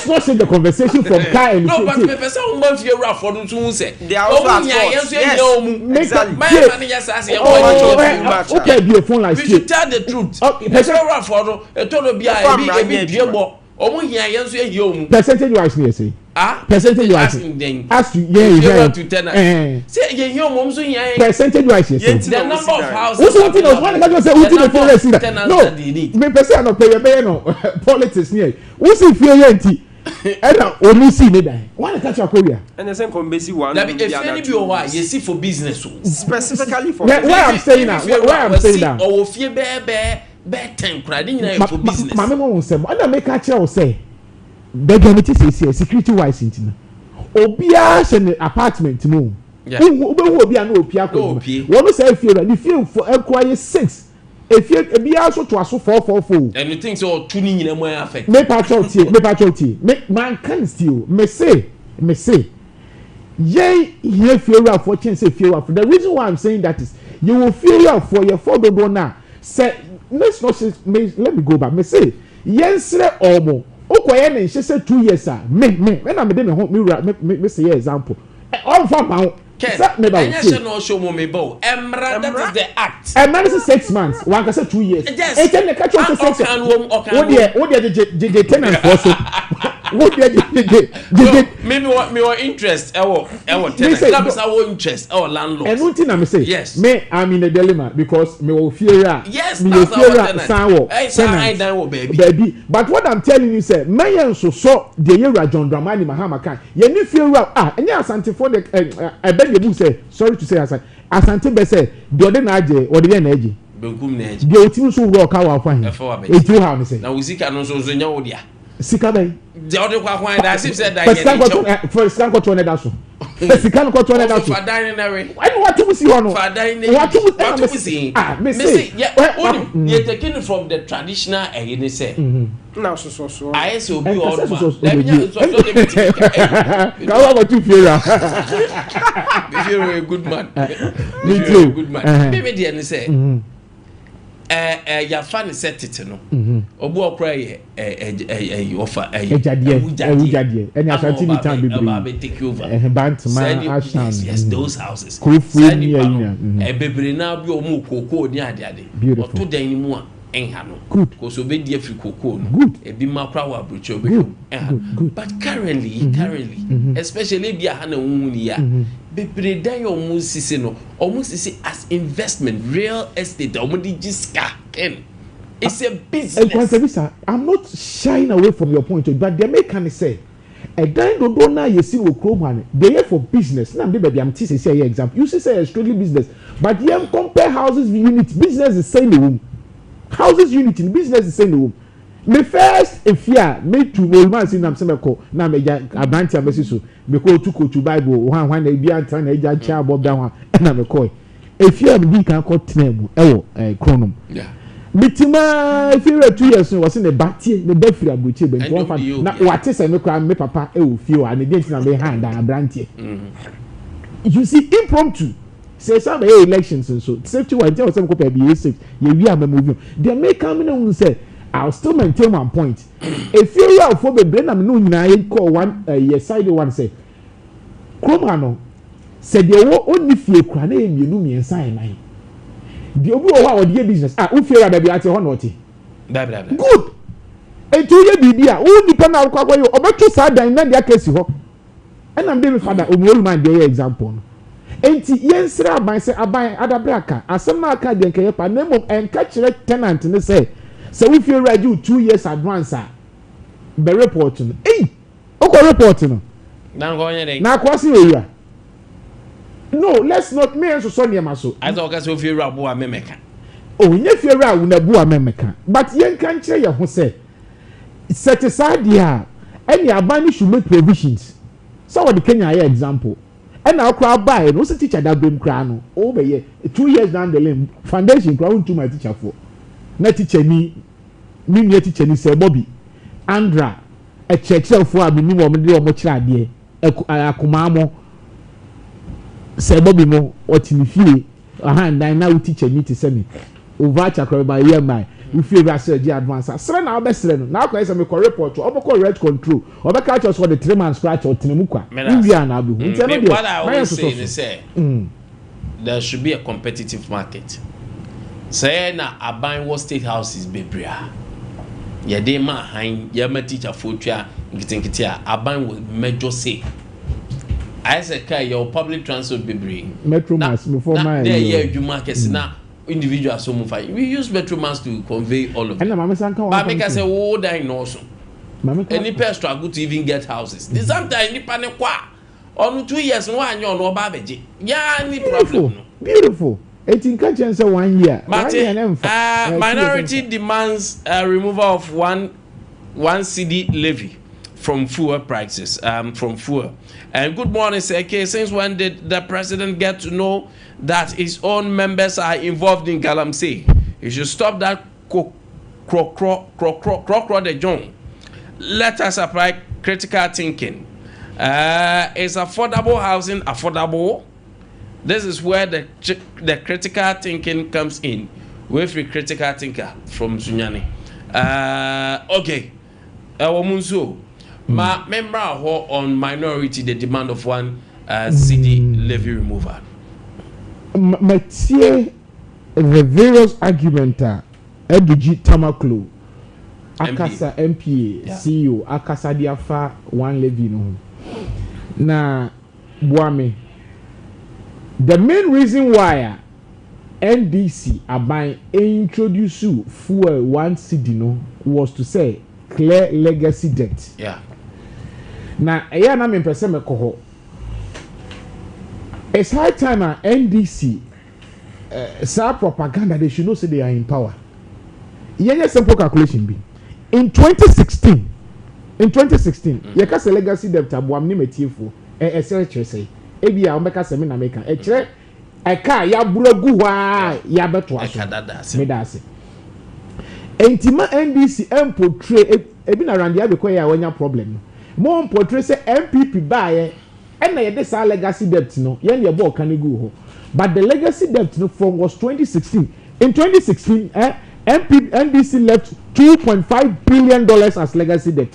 not say the conversation from car and no, but the person who wants to hear for them say they are also at fault. Okay, be a phone like we should tell the truth. Person for them, a total be percentage wise, you say. Percentage wise. Ask you, yeah, to tenant. Say, you mom, so yeah. Percentage wise, the number of houses. What's one thing? One can say, who's the phone? No, me person not pay no politics here. Who's if you're empty? And only see me die. One catch a Korea. And the same combesi one. That be any be why you see for business. Specifically for. Where I'm saying now. Where I'm saying now. Or fear bear 10 crying for business. My mom won't say. I make catch or say. Beggar say security wise in Obia send apartment mo. Who be an Opia ko. One say feel the feel for acquire 6. If you be also to aso 444. And you think so tuning in more affect. Me patrol me man can steal. Me say. Yay, here feel out for chance feel out. The reason why I'm saying that is you will feel out for your father now. Say let's not say let me go back. Me say yes omo. Okoye na she say 2 years me when I'm dey me home me say example. On farm now. That is the act. And that is 6 months. One can say 2 years. Yes. And then the catch on 6 months. What the tenant also? What maybe what me interest? Our tenant. That is our interest. Our landlord. And one thing I say. Yes. Me I'm in a dilemma because me will fear. Yes. Me will fear. Baby. But what I'm telling you say, me so the year John Dramani Mahama can. You need fear. And you Asante for the you say sorry to say Asante be say the other naje or the energy benkum na the otim so work how fa hin e tu how me say na we sika no so nya wo dia sika be the other kwa that sip said that for sika ko to na da so sika no ko to na da so for dining na we what you see hono for dining what you see me say yeah you taking from the traditional you say now so I say obi all so how about you feel you're a good man me too good man baby dey say ya fan set it no obu okra offer ejade any Ashanti bi tan bebre take over Bantman Ashan yes those houses bebre na bi omu koko ni ade oto dan ni mu a enha no good because obedi afri koko no good ebi makra wa abrocho obi but currently especially bi aha na hunhu ni ya bebre dan omu sisi no omu sisi as investment real estate omu di jiska ken it's a business. Nkwantabisa, I'm not shying away from your point, but the American say a guy don't know you see with Chrome they are for business. Now baby I'm teaching say example. You say a strictly business, but you compare houses unit business is same room. Houses unit in business is same room. Me first if ya me to man sin am say ko na me ja abanti amesi so me ko to Bible one na bi anta na ja cha bob down na me ko if ya me kan ko tenem chronom. Yeah. Mitima if you 2 years was in the batie me da fira buchi be nko na wate say me kra me papa e wo fie wa na dey na be hand and brantie. You see impromptu say some elections and so safety one tell some ko pe be safe ye wi am move they may come in say I'll still maintain one point. If you are for the brain am no nyina call one year side one say Kroma no say they wo only fie kra na e mienu miensa e nan the obi o the business who fear baby at ho not good and to ye bibia who depend on kwa yo obeto sa dan na dia kesi ho and am dey father omuolu man dey example no enti yensra aban say aban adabraka asem na aka den keye pa na mom enka kire tenant ne say we fear you 2 years advance be report no oko report no na go yen na kwasi owura. No, let's not me so near maso. I thought I saw fear abu amemeka. Oh, nye fear abu na bu amemeka. But yen kan kire ye ho say set aside there any abani should make provisions. So what the Kenya example. And now crowd buy no say teacher that brim kra no. Oh be ye 2 years down the lane foundation crowd to my teacher for. Na teacher ni teacher ni say Bobby Andra a check for abi ni mo de o mo kira de akoma mo say Bobby mo what in fie dan na teacher me to say me over chakra by year my if you are surgery advance sere na obesere no na akwa ise me ko report oboko red control obeka catch us for the 3 months scratch or tinimukwa we are na be what I always say is say there should be a competitive market. Say na Aban State Houses bebria. Ya de ma han ya ma teacher fotua nkitinkitia Aban will major say. I say kai your public transport bebria. Metro Mass before my there yeah you market na individual so move. We use Metro Mass to convey all of them. But make us say wo dan no so. Any person struggle to even get houses. Sometimes ni pane kwa on 2 years no anyo no ba beje. Ya ni problem no. Beautiful. 18 can't 1 year. Minority demands removal of one CD levy from fuel prices. From fuel. And good morning, sir. Okay, since when did the president get to know that his own members are involved in Galamsey? He should stop that croc the John. Let us apply critical thinking. Is affordable housing affordable? This is where the critical thinking comes in. With a critical thinker from Sunyani. Okay. Ma member on minority the demand of one CD levy removal. Mathieu, the various argumenta Edgy Tamaklo, Akasa MPA, CEO, Akasa Diafa, one levy no. Na Buame. The main reason why NDC are buying introduce fuel 1 CD no was to say clear legacy debt. Yeah. Now, na me pese me koho. It's high time NDC sa propaganda they should know say they are in power. Yeah, simple calculation be. In 2016, you can say legacy debt abuam ni metiefo say ebi a ombeka se me na meka e kire eka ya buragu wa ya beto aso me da ase entima NDC portray ebi na rand ya be ko ya wanya problem mo portray say MPP bae and na ye de sa legacy debt no ye na bo kan go ho but the legacy debt no from was 2016. In 2016 NDC left $2.5 billion as legacy debt,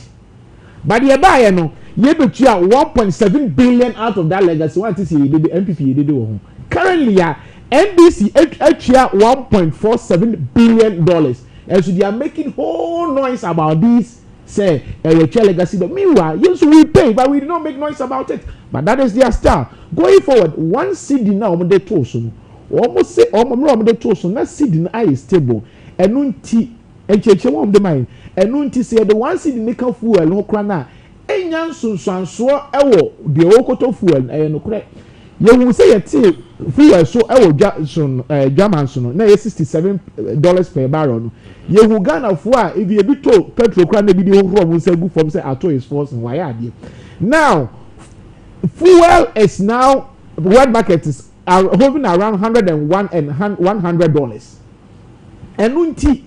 but ye bae no ye betua 1.7 billion out of that legacy. What is he did the MPP did do? Currently, NDC actually $1.47 billion, and so they are making whole noise about this. Say a legacy. But meanwhile, yes, we pay, but we do not make noise about it. But that is their style. Going forward, one CD now on the torso, almost say on the torso. That CD is stable, and nunti and check one of the mind, and nunti say the one CD nickel fuel no crana. Enyan sunsanso ewo de okoto fuel no kre ye hu say yeti fuel so ewo German so no na $67 per barrel no ye hu Ghana fu a if you to petrol kra na bi de ho from say go from say ato is force why ade now fuel is now world market is hovering around $101 and $100 enunti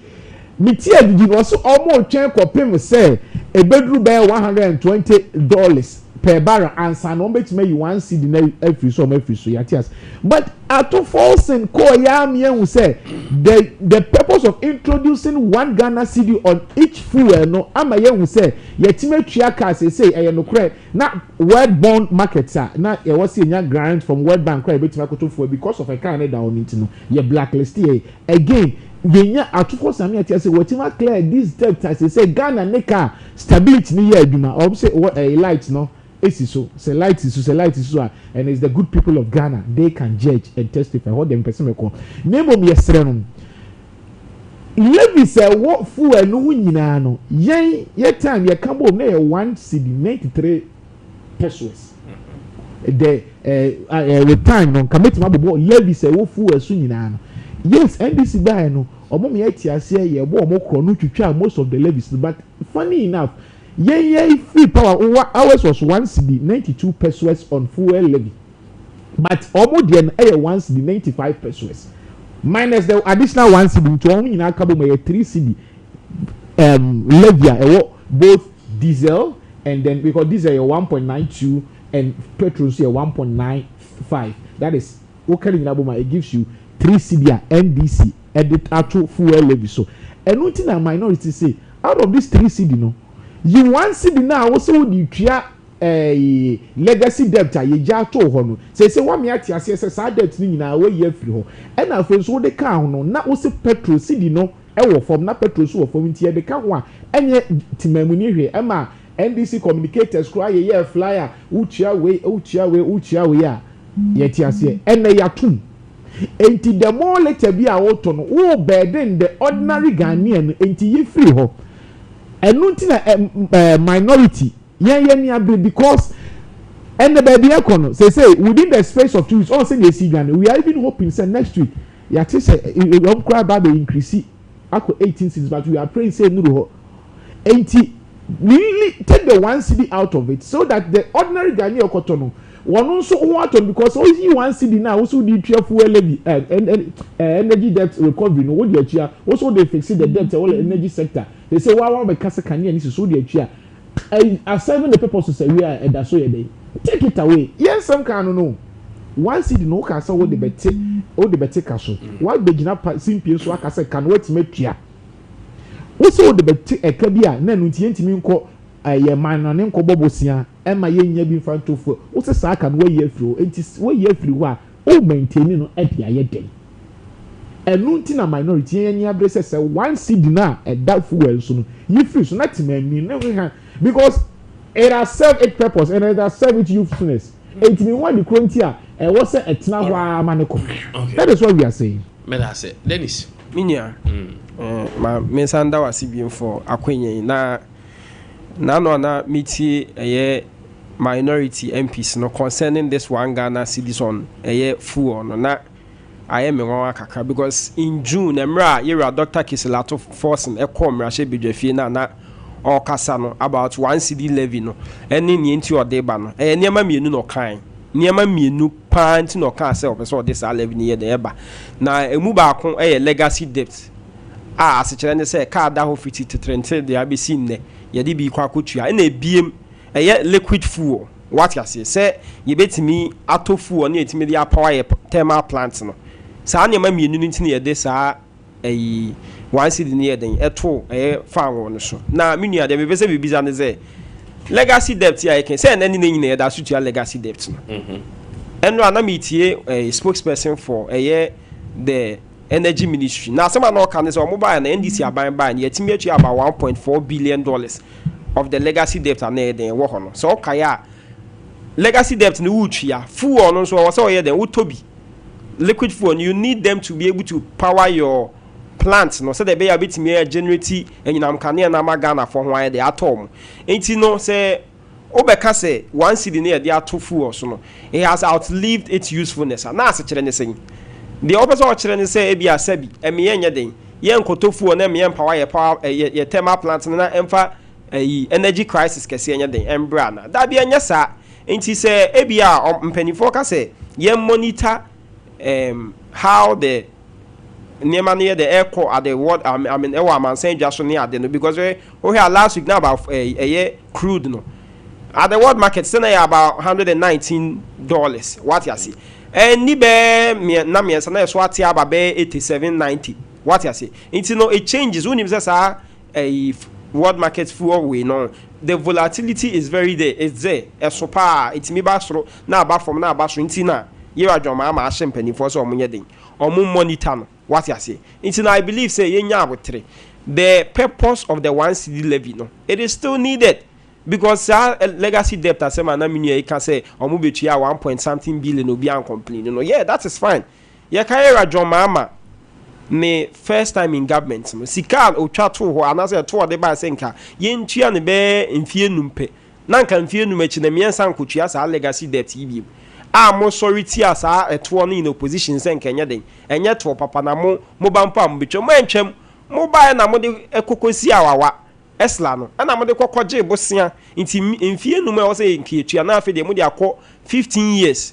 miti adidi no so almost twen kopem say a bedroom bear $120 per barrel and san on bet me one CD na every so yatias but at Folsen ko ya me hu say the purpose of introducing one Ghana CD on each fuel no ama ye hu say yetime tua ka say no kre na world bond market na e was nya grant from World Bank kre betima koto fuel because of a kind down it no ye blacklist here again yenya atufo sami ati say wetima clear this debt as say Ghana neka stability ni ye adwuma or say what a light no esi so say light is so and it's the good people of Ghana they can judge and testify what them person make name me yesre no levy say what fuel no nyina no ye time ye kambo na ye 1 CD 93 pesos the with time no committee mabo levy say what fuel so nyina no yes NDC buy no omo me atiase ye bo omo kro no twitwa most of the levies but funny enough free power ours was 1 CD 92 pesos on fuel levy but omo de 1 CD 95 pesos minus the additional 1 CD to omo ina kabo me 3 CD levy both diesel and then because diesel 1.92 and petrol 1.95 that is okay it gives you 3 cedi NDC edit ato fuel levy so eno ti na minority say out of this 3 cedi no you 1 cedi na wo so di tua legacy debt a ye ja to ho no say wa me ati ase say debt ni nyina we ye afiri ho e na afi so de ka ho no na wo se petrol cedi no e wo form na petrol so wo form nti e de ka ho a enye timamu ni hwe e ma NDC communicators kura ye flyer uchia we a ye ti ase ene ya tum enti the more later bi a woto no wo burden the ordinary Ghanaian enti ye free ho enu nti na minority yen ni abre because and the baby econo say within the space of 2 weeks all say they see Ghana we are even hoping say next week ya ti say we cry about the increase ako 18 cities but we are praying say no ho enti really take the 1 cedi out of it so that the ordinary Ghanaian okoto no one also want because only 1 cedi now also the fuel levy energy debt recovery no what dey chia also they fix the debt all energy sector they say wa be kasa kanya ni so dey chia as serving the purpose to say we are that so day take it away yes some can no 1 cedi no ka say what the bete kaso what be gina simpie so aka say can what metua wo so the bete eka bia na no ntimi nko ye man no nko bobosia e ma ye nya bi fantofo wo se sa aka no we ye afiro enti we ye afiri ho a o maintain no e bia ye den enu nti na minority ye nya bre say 1 cedi na e da fuel so no ye free so na timami na we ha because it has served its purpose and it has served its usefulness. It means what the frontier and what's a etna maniko. That is what we are saying. Me that say Dennis. Minya. Ma me sanda wasi bien for akwenye na no miti minority MPs no concerning this one Ghana citizen full no na I am a kaka because in June emra yera Dr. Kisilato forcing e come ra she bidwafie na or kasano about 1 cedi levy no eni ni enti odeba no niema mienu no kan niema mienu panti no kan se opeso de sa levy ni ye de eba na emu ba ko legacy debt se kire ne se ka da ho fiti tetrente de abesi nne ye de bi kwa akotua na ebiem liquid fuel what you say ye betimi ato fuel na etimi de power ye thermal plant no sa niema mienu nti ne ye de sa 1 cedi near den eto fan no so na menua de be se bibiza ne ze legacy debt ya can say nani ne nyina da sutua legacy debt no eno ana metie spokesperson for the energy ministry na some na kan say mobile na NDC aban na yetimi atu about $1.4 billion of the legacy debt na den wo ho no so okaya legacy debt no wutua fuel no so wo say o den wotobi liquid fuel you need them to be able to power your plants no say they be a bit me generate enyinam kane na magana for ho de atom enti no say obeka say 1 cedi na de atofu so no it has outlived its usefulness na ase kire ne sen the opposite kire ne say e bia sabi eme nye den ye nkotofu na me power ye thermal plant na emfa energy crisis kese nye den embra na da bia nya sa enti say e bia mpanifo ka say ye monitor how the near the echo at the word I mean I'm saying just near the because we had last week now about a crude no at the world market still about $119 what you see and ni be na me say na so ati about $87.90 what you see it no it changes when you say a world market full way no the volatility is very there it's there so pa it me ba soro na ba from na ba so ntina you are joma ma champagne for so omunye den omun monitor no what you say it's I believe say yenya abotre the purpose of the 1 cedi levy no it is still needed because legacy debt as man na menu e can say omu betua 1 point something billion obi an complain no yeah that is fine ye carry joma ama me first time in government no sika otwa to ho anase to de ba senka ye ntua ne be mfie numpe na nka mfie numachi na miensa nkotua sa legacy debt ibi mo sorry ti asa eto no in opposition senka nya den enye to papa na mo bampo am betwa mo entwem mo ba na mo de ekokosi awawa esla no na mo de kokoje bosia nti mfie num e wo se nkietua na afi de mo de akọ 15 years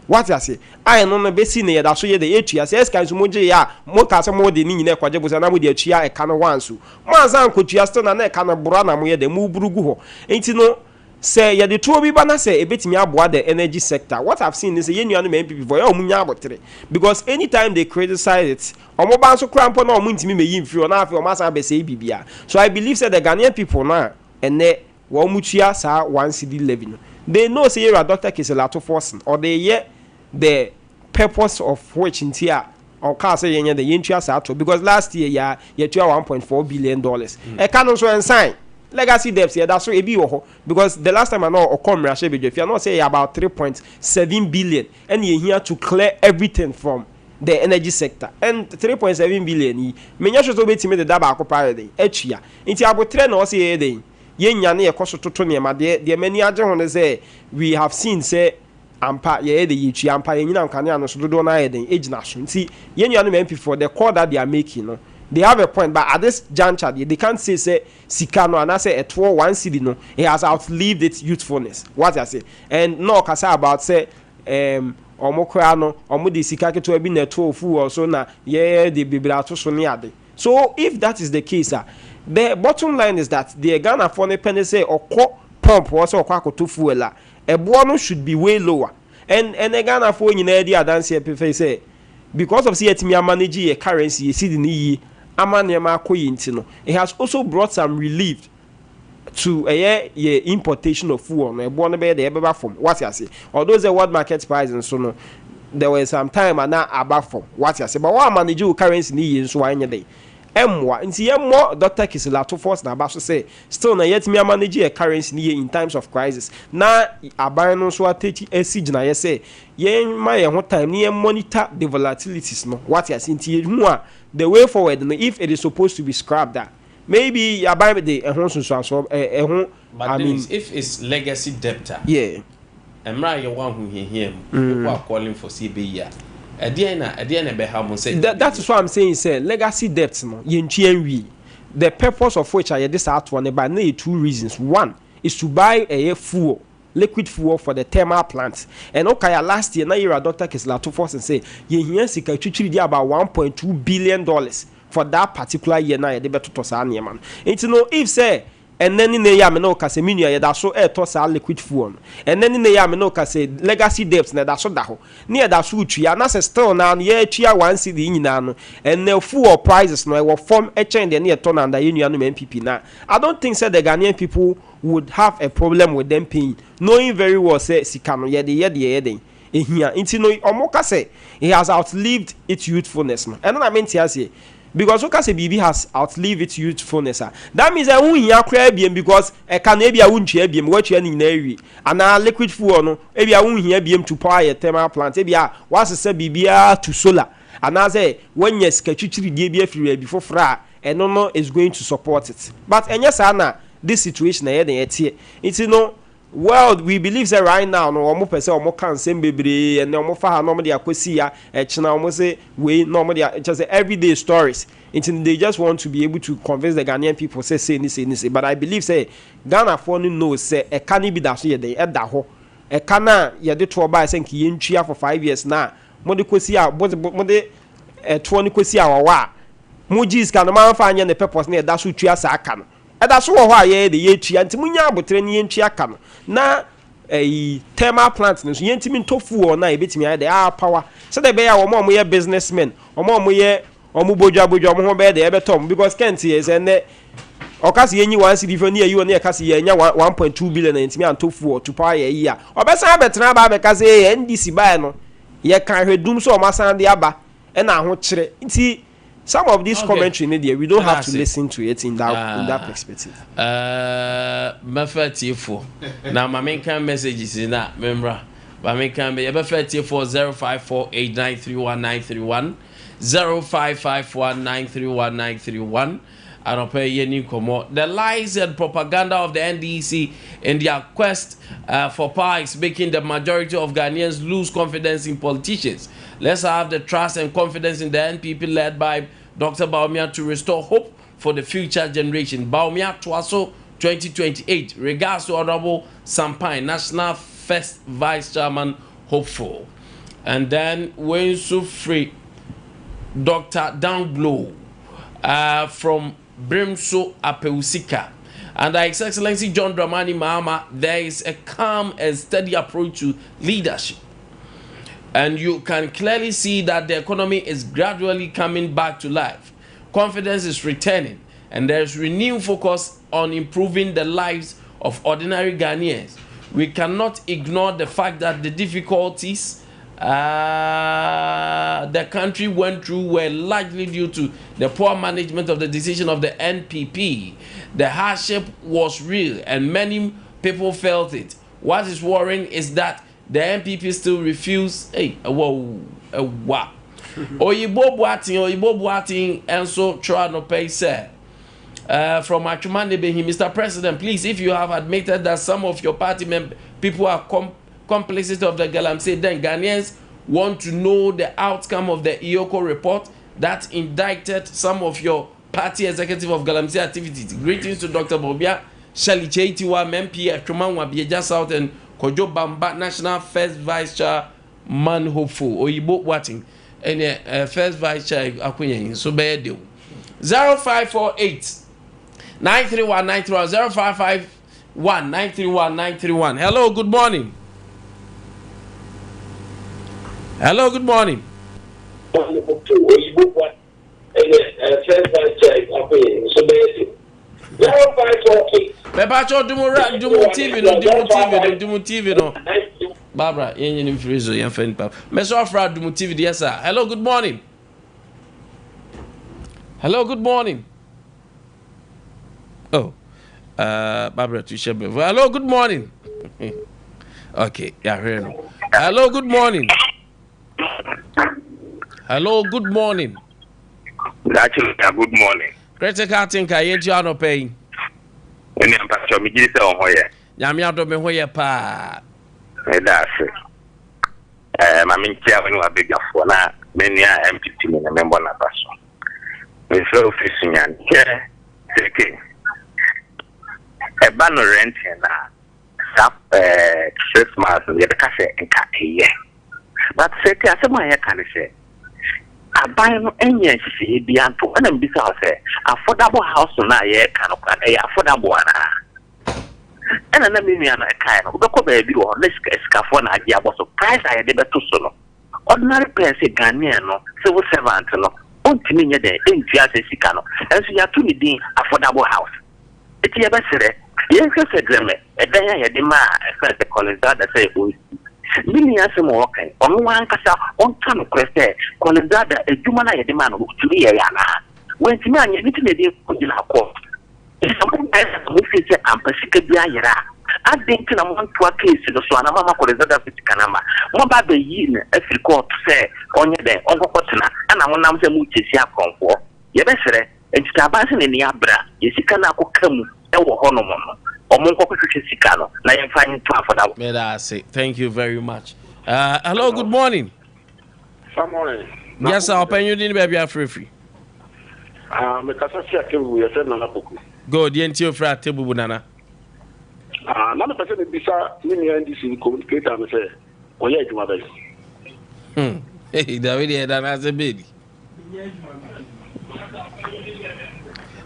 what you say I no be si ne da so ye de etua se eskan so mo je ya mo ka se mo de ni nyina kwaje bosia na mo de atua e ka no wansu mo ansan kotua sto na e ka no bro na mo ye de mo burugu ho nti no say ya the two bi ba na say e betimi aboa the energy sector. What I've seen is ye nuanu MPP for ya omunya abotre, because anytime they criticize it, omo ban so krampo na omo ntimi meyi mfiri na afi omo asa be say bibia. So I believe say the Ghanaian people na ene wo mutua sa 1 cedi levy no, they know say you are Dr. Kiselato forcing, or they hear the purpose of which in here or can say the interest out, because last year you 1.4 billion dollars. I can also sign legacy debts here. That's so because the last time I know if you're not say about 3.7 billion and you're here to clear everything from the energy sector, and 3.7 billion menya should be to me the daba acopare each year into about 3 no say day yenya na ekoso toto ne ma de many agye ho say we have seen say ampa ye de yichi ampa yenyina nkane ano so dodo na ye den ejina so nti yenua no MP for the call that they are making no, they have a point, but at this juncture they can't say sika no and say a 1 cedi no, it has outlived its youthfulness. What I say, and no kasa about say omo kra no omo de sika keto bi na 12 fu or so na ye de bibira to so ne ade. So if that is the case, the bottom line is that the Ghana for ne penny say okọ pump or so okọ akoto fuel a no should be way lower, and the Ghana for nyina di adanse epefe say because of CTM manage your currency see the ni amanema akoyi ntino, it has also brought some relief to a importation of fuel no ebo no be the ebe from what you say, although the world market price and so no there was some time and now above from what you say, but what manage your currency ni so anya dey emwa nti ye mo Dr. Kiselato force na abaso say still na yet me manage a currency ni in times of crisis na aban no so ateki esig na ye say ye ma ye ho time ni ye monitor the volatilities no what you see nti hu a the way forward no, if it is supposed to be scrapped that maybe aban the ehon so I mean if it's legacy debtor, yeah emra ye wan hu here people are calling for CBA. At the end, that is what I'm saying. Say legacy debts, no. The purpose of which I this out one by 2 reasons. One is to buy a fuel, liquid fuel for the thermal plants. And okay, last year, now you're a Dr. Kiselato force and say you hear about $1.2 billion for that particular year. Now they better to say man. It's no if say. And then in the yamino kase minia that so toss liquid fuel. And then in the yamino kase legacy debts na that so daho. Near that suchi and as a still now ye chia 1 cedi in and the fuel prices no will form a chain the near ton under union MPP now. I don't think say the Ghanaian people would have a problem with them paying, knowing very well say sikano ye the here into no omoka say he has outlived its youthfulness. And I mean say because okay say BB has outlived its youthfulness. That means I won ya cry BM because I can maybe I won't hear BM what you in navy and now liquid fuel no maybe I won't hear BM to power a thermal plant maybe what's say BB to solar and I say when yes kachuchiri DB free before fra and no is going to support it. But and yes Anna this situation here it's no well we believe that right now no omo pese omo kan sem bebre and omo fa ha no de akosi ya china omo say we no de just everyday stories until they just want to be able to convince the Ghanaian people say this, but I believe say Ghana for no know say e can be that so ye dey da ho e kana ye de to buy say nki ye ntua for 5 years na mo de kosi a mo de to ni kosi a wa mo jis kan man fa anya the purpose na da so tua sa aka no that's what ye the ye tua nti munya abotre ni ye ntua aka no na thermal plant no so yentimi tofu o na ebetimi ay dey power so dey be ya omo ye businessmen omo ye omo bojua omo ho be dey ebetom because kent is and okasi yenyi 1 cedi for near you na ekasi ye nya 1.2 billion yentimi an tofu o to power ye yi a obesan abetena ba be kase NDC buy no ye kan hwedum so omasan de aba e na ho kire nti some of this commentary in there we don't have to listen to it in that perspective. Mafatifo. Now my main messages in that member. My main can be 0548931931 0551931931 I don't pay any more. The lies and propaganda of the NDC in their quest for power is making the majority of Ghanaians lose confidence in politicians. Let's have the trust and confidence in the NPP led by Dr. Bawumia to restore hope for the future generation. Bawumia Twaso 2028. Regards to Honorable Sompa, National First Vice Chairman, hopeful. And then when so free, Dr. Danglo from Brimso Apeusika. Under His Excellency John Dramani Mahama, there is a calm and steady approach to leadership. And you can clearly see that the economy is gradually coming back to life. Confidence is returning, and there is renewed focus on improving the lives of ordinary Ghanaians. We cannot ignore the fact that the difficulties the country went through were largely due to the poor management of the decision of the NPP. The hardship was real, and many people felt it. What is worrying is that the NPP still refuse. Oyibo Boating, and so try no pay say. From Achumande Behi, Mr. President, please, if you have admitted that some of your party people are complicit of the Galamsey, then Ghanaians want to know the outcome of the Iyoko report that indicted some of your party executive of Galamsey activities. Greetings to Dr. Bobia, Shali Cheitiwa, MP, Achumanwa, Bieja South, and Kojo Bamba, National First Vice Chair, Man Hopeful, Oyibo Watting, and First Vice Chair, Akuyen, so bad deal. 0548 931 931 0551 931 931. Hello, good morning. Hello, good morning. Pepacho Dumu TV no. Barbara, yen freezo yen fen pa. Meso afra Dumu TV yes sir. Hello, good morning. Hello, good morning. Oh, Barbara Tushebe. Hello, good morning. Okay, yeah, here. Hello, good morning. Hello, good morning. Actually, good morning. Critical thinker, you ain't no paying. Any pastor, me just on here. Yamia do me hoye pa. That's it. My main chair when we are big for now. Many MPP me member na pastor. Me so fishing and here taking a banner rent na sap Christmas the cafe and here. But say I say my can say I buy no any see bianto and am bisa say affordable house na here can affordable na and na me na kind of go baby o let's scafo na dia bo so price I dey beto so no ordinary person Ghanaian no civil servant no ontimi nye dey entia se sika no enso ya to ni din affordable house eti ya besere yen se greme edan ya de ma first college that say Mini asem wokan onu ankasa onta no kwese kolendada eduma na yede ma no turi ye ya na wentimi anya niti na de kujina ko something else mo fi se ampasika bi ayira adenti na mo ntoa case no so ana mama kolendada fitika na ma mo ba be yi na afrika to se onye de onkokotena ana mo nam se mu chesi akonfo ye be sere entita ba se ne ni abra yesika na akokamu e wo hono mo no. Thank you very much. Hello, good morning. Good morning. Yes, I'll pay you in baby free. Good, you into your table banana. Another person bisa mini NDC communicate and say, "Oh yeah, you mother." Hey, David, that as a baby.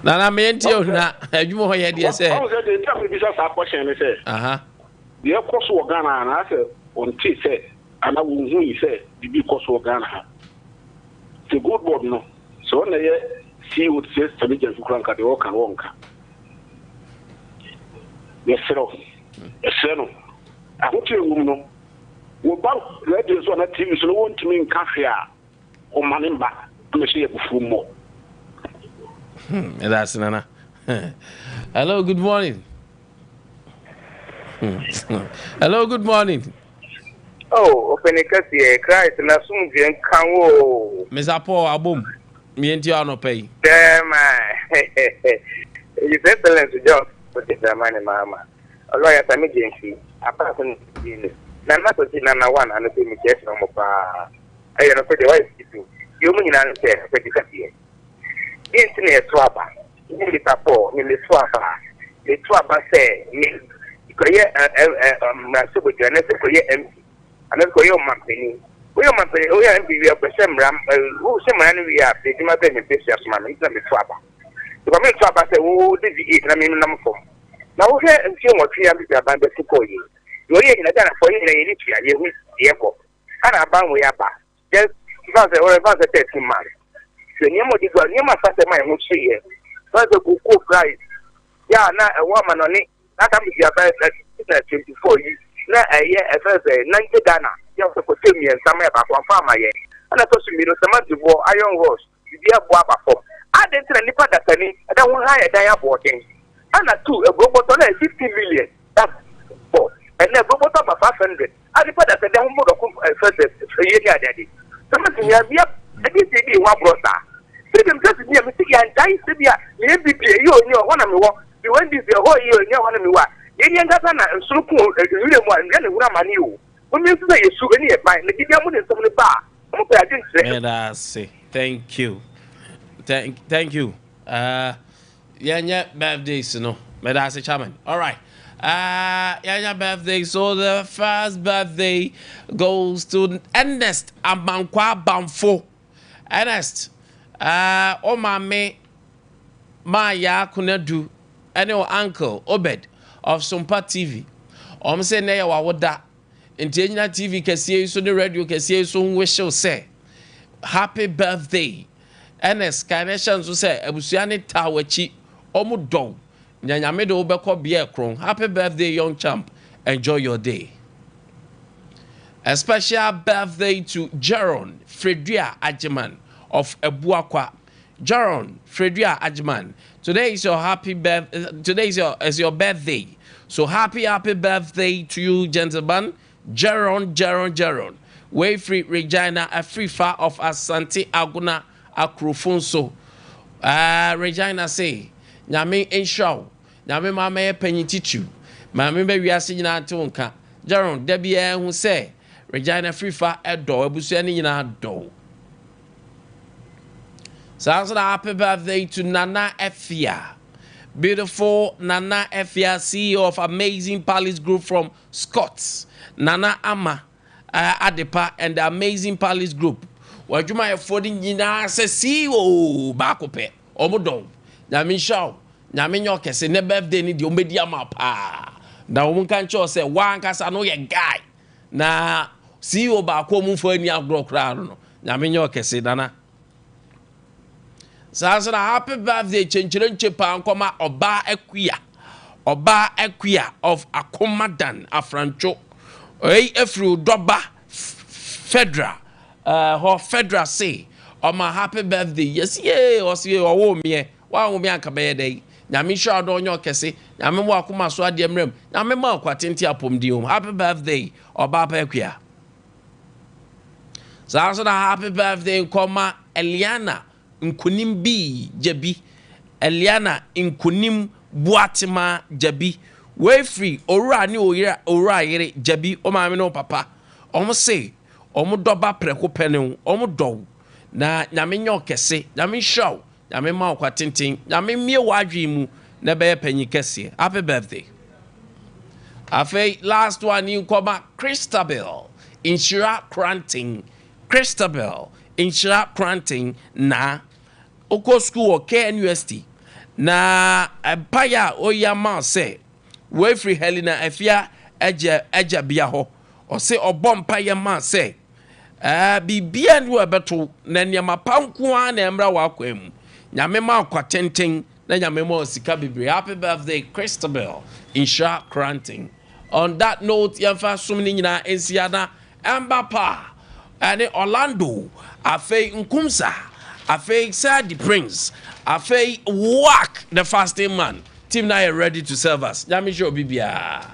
Nana mentio na adwuma ho ye de say I say the time be just a question say the course of Ghana na say on T say ana wo hu say the big course of Ghana the good board no so na ye see what says intelligence kranka de work and wonka yes no I want you no wo ba radio so na TV so no want me in cafe a o manimba to say e bufu mo. That's Nana. Hello, good morning. Hello, good morning. Oh, open a case, Christ, and assume you can go. Miss Apo Abum, me and you no pay. Damn, you said to job, but it's a money, Mamma. A lawyer, I'm agency, apart from the Nana one and the same case no more. I am a pretty white people. You mean I say, pretty case. Internet swapper, the papo, in the swapper, the swapper say, Korea Masubu, and that's Korea empty. And that's Korea Mampini. We are Mampini, we are MP, we are Peshem Ram, who some man we are, they do not benefit of mammy, it's not the swapper. The Swapper say, oh, this is it, I mean, number 4. Now we hear and see what we have to abandon to call you. You're in a done for you in the airport. And I bound we are back. Just about the 13 months. The name of the girl, you must have my own share. First of all, price. Yeah, now a woman on it. That I'm about 24 years. Now a year at first, 90 Ghana. You have to put me and some about one farmer. And I thought you know some of the war iron horse. You dear Baba for. I didn't tell anybody that I don't want hire diaboting. And a two, a robot on 50 million. That's four. And a robot of 500. I report that the down mode of first a year daddy. Something you have yet. I didn't see one brother. See them just near me and die Sibia. Maybe you know one of me. You went this the whole year, you know one of me. Indian Gatana and so cool, you one, and then one man you. When you say a souvenir, by the Gideon in some bar. I didn't say. And I say, thank you. Thank you. Yeah, birthdays, you know. Medasi Chairman. All right. Yeah, birthday. So the first birthday goes to Ernest Amankwa Bamfo. Ernest, oh my ya kunadu, and your uncle Obed of Sompa TV. Say neya wawoda. Intelligent TV can see so the radio can see so wish you say happy birthday. Ernest Carnations will say Ebusiani Tawachi Omudo. Nyanyamedo Obeko Beer Kron. Happy birthday, young champ. Enjoy your day. A special birthday to Jaron Fredria Ajiman of Ebuakwa. Jaron Fredria Ajiman. Today is your happy birthday. Today is your birthday. So happy birthday to you, gentlemen. Jaron. Wayfree Regina Afrifa of Asante Aguna Akrofonso. Regina say, Nyame enshaw. Nyame mama ye penyi tichu. Mame be wiase nyina tonka. Jaron Debia who say, Regina Afrifa edo ebusuani nyina do. So happy birthday to Nana Efia. Beautiful Nana Efia, CEO of Amazing Palace Group from Scots. Nana Ama Adepa and the Amazing Palace Group. Wajuma affording yina se CEO bakope. Omodon. Nyame shaw. Nyame nyoke se ne birthday ni di omedia mapa. Na omunka ncho se wankasa no ye guy. Na CEO bako mumfo ani agro kra no. Nyame nyoke se Nana. So happy birthday chenchirenche pa nkoma Oba Equia of Akomadan Afrancho. Efru Doba Fedra Fedra say my happy birthday. Yes, or see or me. Why me anka be day. Nyame sha do onyo kese. Nyame mo akoma so ade mrem. Nyame ma kwatenti apom di happy birthday Oba Equia. So happy birthday nkoma Eliana Nkunim B Jabi Eliana Nkunim Buatima Jabi Wayfree Ora ni Ora yere Jabi o ma me no papa omo say omo doba preko pene omo do na nyame nyo kese nyame show nyame ma kwa tintin nyame mie wadwi mu na be panyi kese. Happy birthday. Afei last one in koma Christabel Inshira Cranting na Oko school or KNUST na empire oyama say Wayfree Helena Efia eja bia ho or say obompire man say bibia ndu ebeto na nyama panko an na emra wa kwam nyame ma kwatenten na nyame ma sika bibre. Happy birthday Christabel Insha Cranting. On that note yamfa sumni nyina ensiana Mbapa ane Orlando afei Nkumsa afei Sadi Prince afei Wak the fasting man team now ready to serve us. Nyame show bibia.